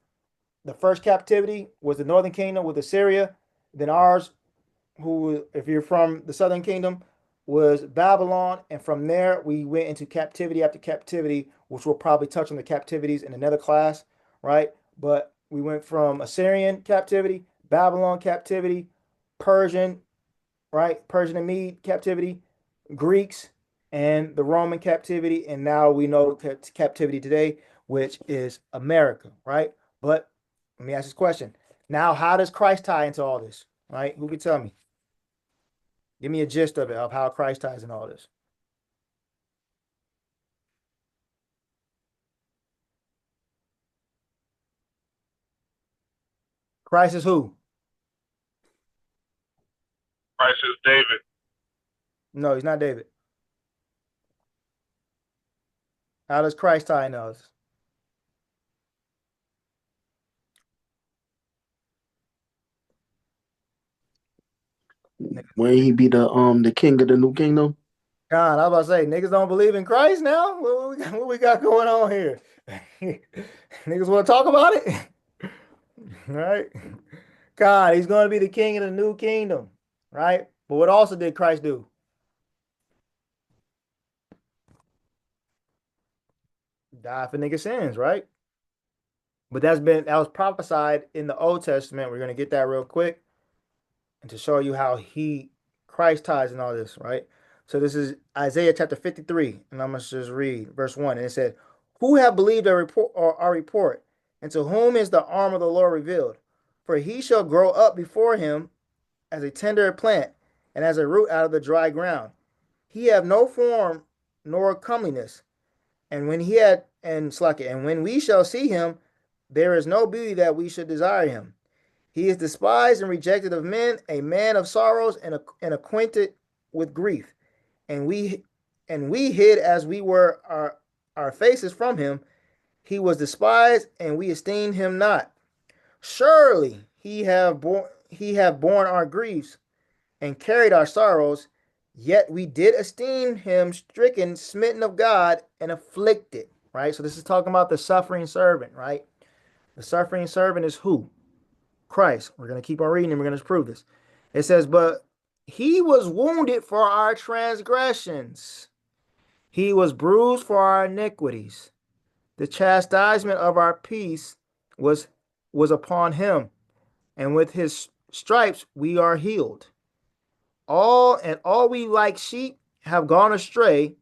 the first captivity was the northern kingdom with Assyria. Then ours, who, if you're from the southern kingdom, was Babylon. And from there, we went into captivity after captivity, which we'll probably touch on the captivities in another class, right? But we went from Assyrian captivity, Babylon captivity, Persian, right? Persian and Mede captivity, Greeks, and the Roman captivity, and now we know captivity today, which is America, right? But let me ask this question. Now, how does Christ tie into all this, right? Who can tell me? Give me a gist of it, of how Christ ties in all this. Christ is who? Christ is David. No, he's not David. How does Christ tie into all this? When he be the king of the new kingdom. God, I was about to say, niggas don't believe in Christ now? What we got going on here? Niggas want to talk about it? Right? God, he's going to be the king of the new kingdom, right? But what also did Christ do? Die for niggas' sins, right? But that was prophesied in the Old Testament. We're going to get that real quick, and to show you how Christ ties in all this, right? So this is Isaiah chapter 53, and I'm going to just read verse 1. And it said, who have believed our report, and to whom is the arm of the Lord revealed? For he shall grow up before him as a tender plant, and as a root out of the dry ground. He have no form nor comeliness, and when we shall see him, there is no beauty that we should desire him. He is despised and rejected of men, a man of sorrows and acquainted with grief. And we hid as we were our faces from him. He was despised, and we esteemed him not. Surely he have borne our griefs and carried our sorrows, yet we did esteem him stricken, smitten of God, and afflicted. Right? So this is talking about the suffering servant, right? The suffering servant is who? Christ. We're going to keep on reading and we're going to prove this. It says, but he was wounded for our transgressions. He was bruised for our iniquities. The chastisement of our peace was upon him, and with his stripes we are healed. All we like sheep have gone astray.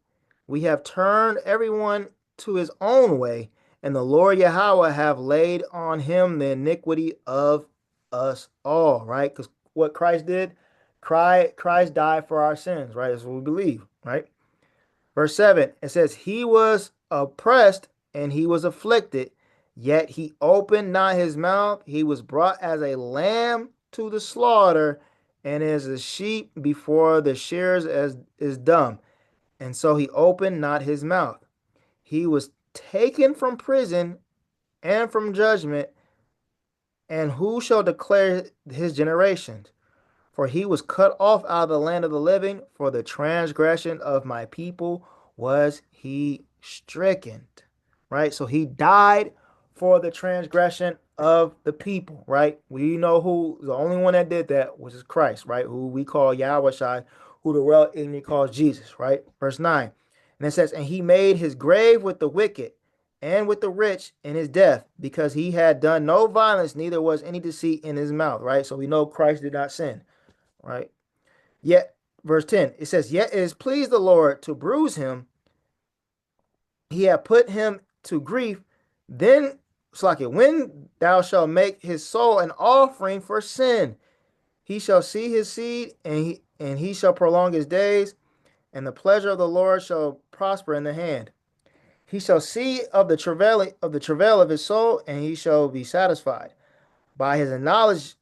We have turned everyone to his own way, and the Lord Yahweh have laid on him the iniquity of us all, right? Because what Christ did, Christ died for our sins, right? That's what we believe, right? Verse 7, it says, he was oppressed and he was afflicted, yet he opened not his mouth. He was brought as a lamb to the slaughter, and as a sheep before the shearers as is dumb. And so he opened not his mouth. He was taken from prison and from judgment, and who shall declare his generations? For he was cut off out of the land of the living. For the transgression of my people was he stricken. Right? So he died for the transgression of the people. Right? We know who the only one that did that was Christ. Right? Who we call Yahweh Shai, who the world enemy calls Jesus. Right? Verse 9. And it says, and he made his grave with the wicked and with the rich in his death, because he had done no violence, neither was any deceit in his mouth. Right? So we know Christ did not sin. Right? Yet, verse 10, it says, yet it is pleased the Lord to bruise him. He hath put him to grief. Then, Slakia, when thou shalt make his soul an offering for sin, he shall see his seed, and he shall prolong his days, and the pleasure of the Lord shall prosper in the hand. He shall see of the travail of his soul, and he shall be satisfied. By his knowledge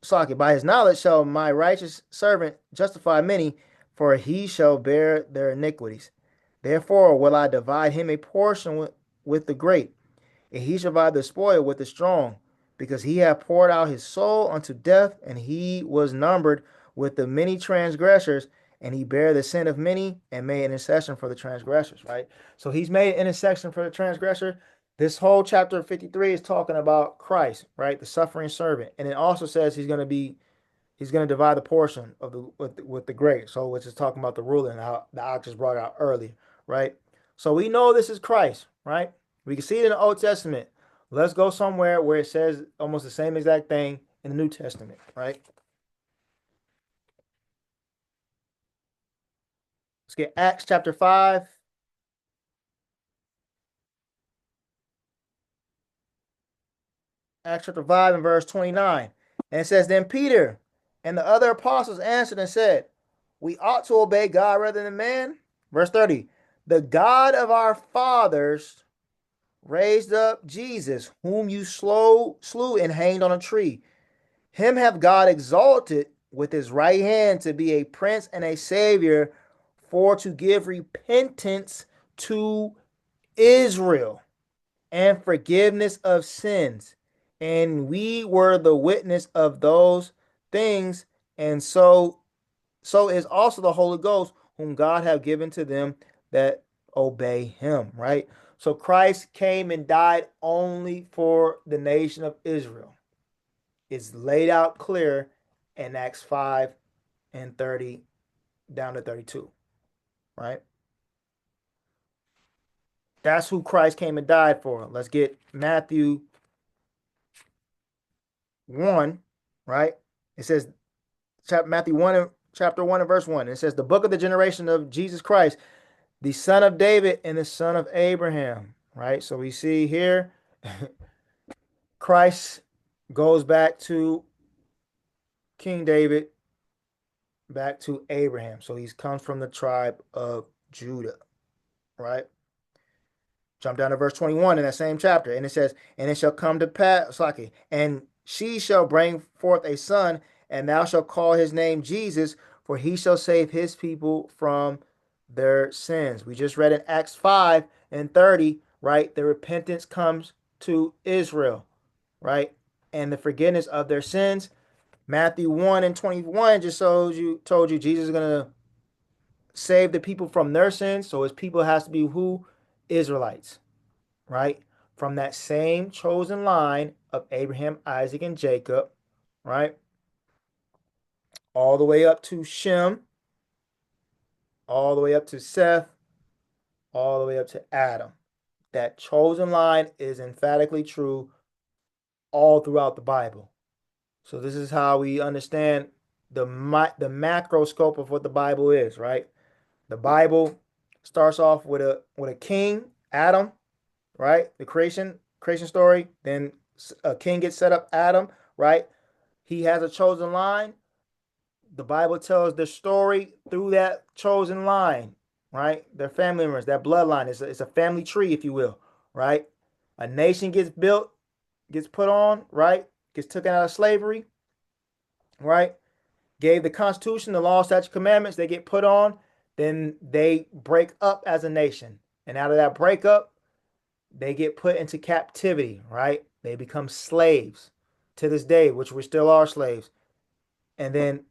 shall my righteous servant justify many, for he shall bear their iniquities. Therefore will I divide him a portion with the great, and he shall divide the spoil with the strong, because he hath poured out his soul unto death, and he was numbered with the many transgressors, and he bare the sin of many, and made intercession for the transgressors. Right? So he's made intercession for the transgressor. This whole chapter 53 is talking about Christ, right? The suffering servant. And it also says he's going to divide the portion of with the great. So which is talking about the ruler and how the ox is brought out early, right? So we know this is Christ, right? We can see it in the Old Testament. Let's go somewhere where it says almost the same exact thing in the New Testament, right? Let's get Acts chapter 5. Acts chapter 5 and verse 29. And it says, then Peter and the other apostles answered and said, we ought to obey God rather than man. Verse 30. The God of our fathers raised up Jesus, whom you slew and hanged on a tree. Him hath God exalted with his right hand to be a prince and a savior, for to give repentance to Israel and forgiveness of sins. And we were the witness of those things, and so is also the Holy Ghost, whom God have given to them that obey him. Right? So Christ came and died only for the nation of Israel. It's laid out clear in Acts 5 and 30 down to 32. Right? That's who Christ came and died for. Let's get Matthew 1, right? It says, Matthew 1, chapter 1 and verse 1. It says, the book of the generation of Jesus Christ, the son of David and the son of Abraham, right? So we see here, Christ goes back to King David, back to Abraham. So he comes from the tribe of Judah, right? Jump down to verse 21 in that same chapter. And it says, and it shall come to pass, and she shall bring forth a son, and thou shalt call his name Jesus, for he shall save his people from their sins. We just read in Acts 5 and 30, right? The repentance comes to Israel, right? And the forgiveness of their sins. Matthew 1 and 21 just told you Jesus is going to save the people from their sins. So his people has to be who? Israelites, right? From that same chosen line of Abraham, Isaac, and Jacob, right? All the way up to Shem, all the way up to Seth, all the way up to Adam. That chosen line is emphatically true all throughout the Bible. So this is how we understand the macro scope of what the Bible is, right? The Bible starts off with a king, Adam, right? The creation story. Then a king gets set up, Adam, right? He has a chosen line. The Bible tells the story through that chosen line, right? Their family members, that bloodline. It's a family tree, if you will, right? A nation gets built, gets put on, right? Gets taken out of slavery, right? Gave the Constitution, the law, statute, commandments, they get put on, then they break up as a nation. And out of that breakup, they get put into captivity, right? They become slaves to this day, which we still are slaves. And then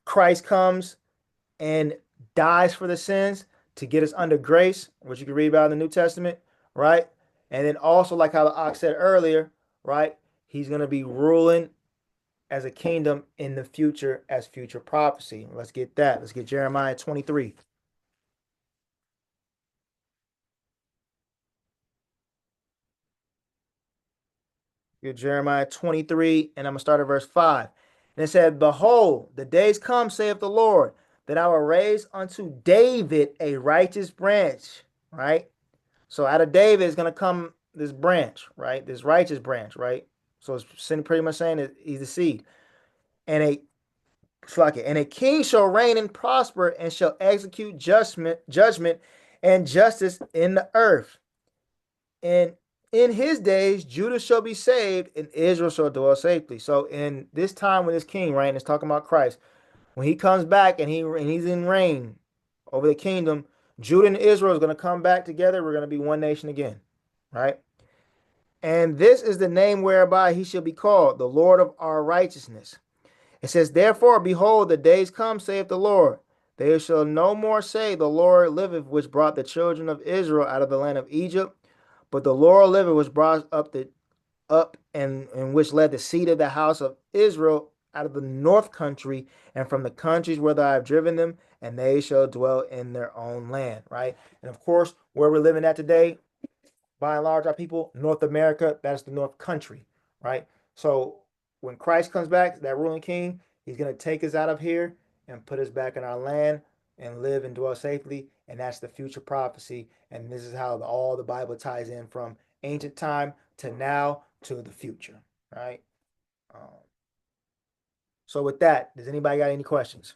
Christ comes and dies for the sins to get us under grace, which you can read about in the New Testament, right? And then also, like how the ox said earlier, right? He's going to be ruling as a kingdom in the future as future prophecy. Let's get that. Let's get Jeremiah 23. Get Jeremiah 23, and I'm going to start at verse 5. And it said, Behold, the days come, saith the Lord, that I will raise unto David a righteous branch, right? So out of David is going to come this branch, right? This righteous branch, right? So it's pretty much saying that he's the seed. And a king shall reign and prosper and shall execute judgment and justice in the earth. And in his days, Judah shall be saved and Israel shall dwell safely. So in this time with this king, right, and it's talking about Christ, when he comes back and he's in reign over the kingdom, Judah and Israel is going to come back together. We're going to be one nation again, right? And this is the name whereby he shall be called, the Lord of our righteousness. It says, Therefore, behold, the days come, saith the Lord. They shall no more say, The Lord liveth, which brought the children of Israel out of the land of Egypt. But the Lord liveth, which brought up and which led the seed of the house of Israel out of the north country and from the countries whither I have driven them, and they shall dwell in their own land. Right? And of course, where we're living at today, by and large, our people, North America, that's the North Country, right? So when Christ comes back, that ruling king, he's going to take us out of here and put us back in our land and live and dwell safely. And that's the future prophecy. And this is how all the Bible ties in from ancient time to now to the future, right? Um, so with that, does anybody got any questions?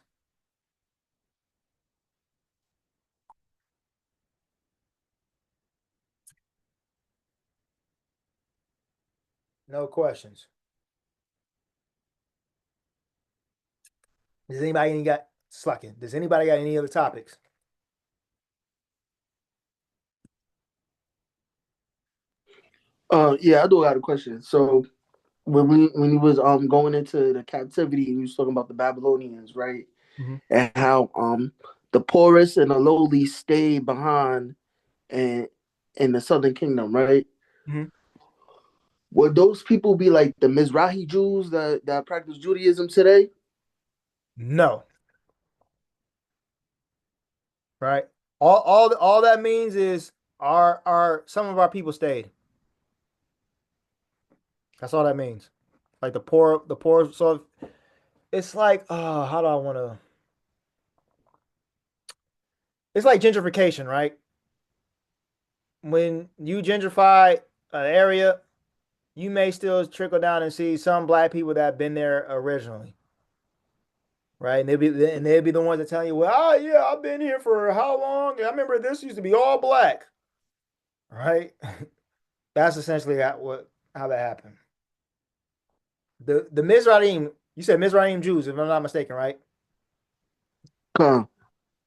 No questions. Does anybody got slacking? Does anybody got any other topics? Yeah, I do got a question. So when you was going into the captivity and you was talking about the Babylonians, right? Mhm. And how the poorest and the lowly stayed behind and in the southern kingdom, right? Mhm. Would those people be like the Mizrahi Jews that practice Judaism today? No. Right? All that means is our some of our people stayed. That's all that means. Like the poor. So it's like, how do I want to? It's like gentrification, right? When you gentrify an area, you may still trickle down and see some black people that have been there originally, right? And they'll be the ones that tell you, well, oh yeah, I've been here for how long? I remember this used to be all black, right? That's essentially how that happened. The Mizraim, you said Mizraim Jews, if I'm not mistaken, right? Come,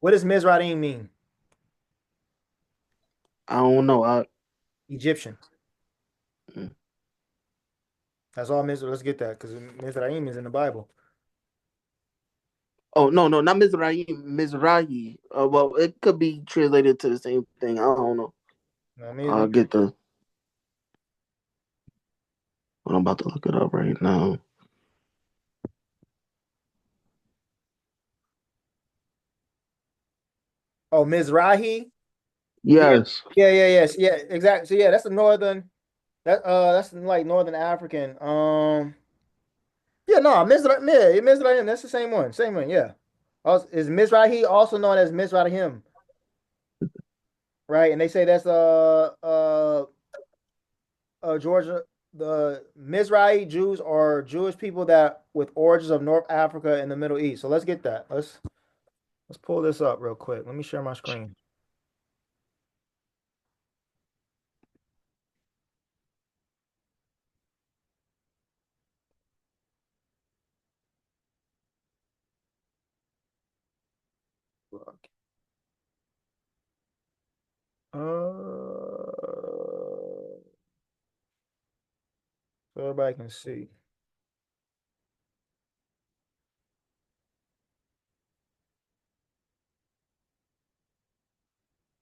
What does Mizraim mean? I don't know. Egyptian. Mm. That's all Mizraim. Let's get that because Mizraim is in the Bible. Oh no, no, not Mizrahi. Mizrahi. Well, it could be translated to the same thing. I don't know. You know what I I'll mean? get the. I'm about to look it up right now. Oh, Mizrahi. Yeah, Yes. yes, yeah, exactly. So yeah, that's the northern. That's like Northern African. Yeah, no, Mizraim. That's the same one. Yeah. Also, is Mizrahi also known as Mizrahim, right? And they say that's Georgia. The Mizrahi Jews are Jewish people that with origins of North Africa and the Middle East. So let's get that. Let's pull this up real quick. Let me share my screen. So everybody can see.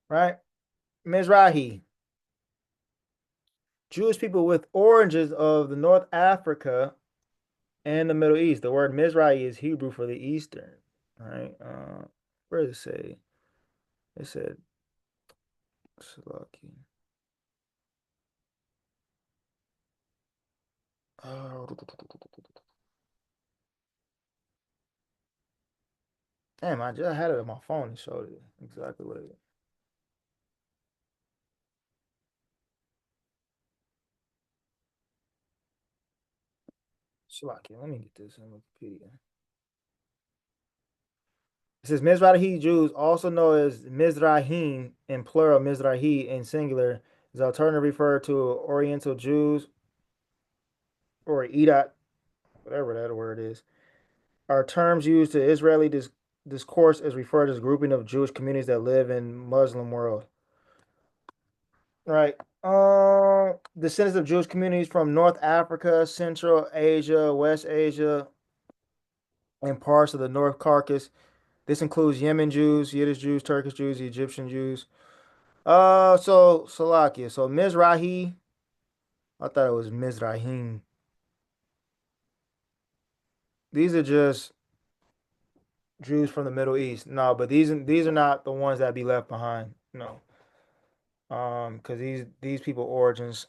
Right? Mizrahi. Jewish people with origins of the North Africa and the Middle East. The word Mizrahi is Hebrew for the Eastern. Right? Where does it say? It said Salaki. Damn, I just had it on my phone and showed it exactly what it is. Salaki, let me get this in Wikipedia. It says Mizrahi Jews, also known as Mizrahim in plural, Mizrahi in singular, is alternatively referred to Oriental Jews or Edat, whatever that word is, are terms used to Israeli discourse as referred to as a grouping of Jewish communities that live in Muslim world. Right. Descendants of Jewish communities from North Africa, Central Asia, West Asia, and parts of the North Caucasus. This includes Yemen Jews, Yiddish Jews, Turkish Jews, Egyptian Jews. So Salakia. So Mizrahi, I thought it was Mizrahim. These are just Jews from the Middle East. No, but these are not the ones that be left behind. No. Because these people origins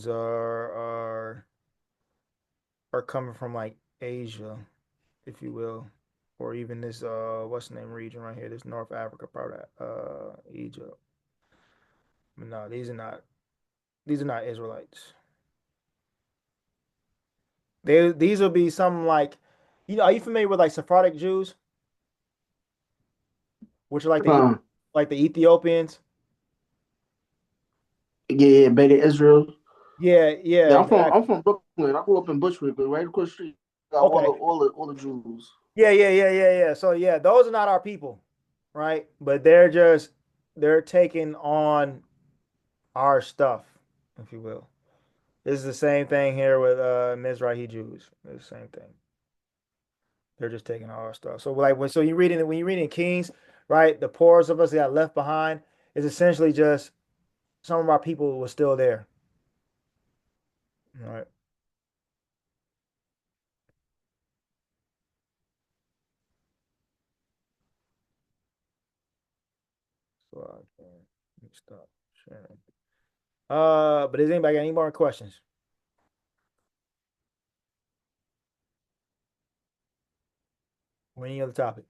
are coming from like Asia, if you will, or even this what's the name region right here, this North Africa part of Egypt. But no, these are not Israelites. These will be something like, are you familiar with like Sephardic Jews, which are Come. like the Ethiopians? Yeah, Beta Israel. Yeah, yeah, Yeah, I'm exactly. from Brooklyn. I grew up in Bushwick, but right across the street got Okay. all the Jews. Yeah. So yeah, those are not our people, right? But they're taking on our stuff, if you will. This is the same thing here with Mizrahi Jews. It's the same thing. They're just taking all our stuff. So like when you're reading Kings, right? The poorest of us that got left behind is essentially just some of our people were still there. All right. So I can let me stop sharing. But does anybody got any more questions? Or any other topic?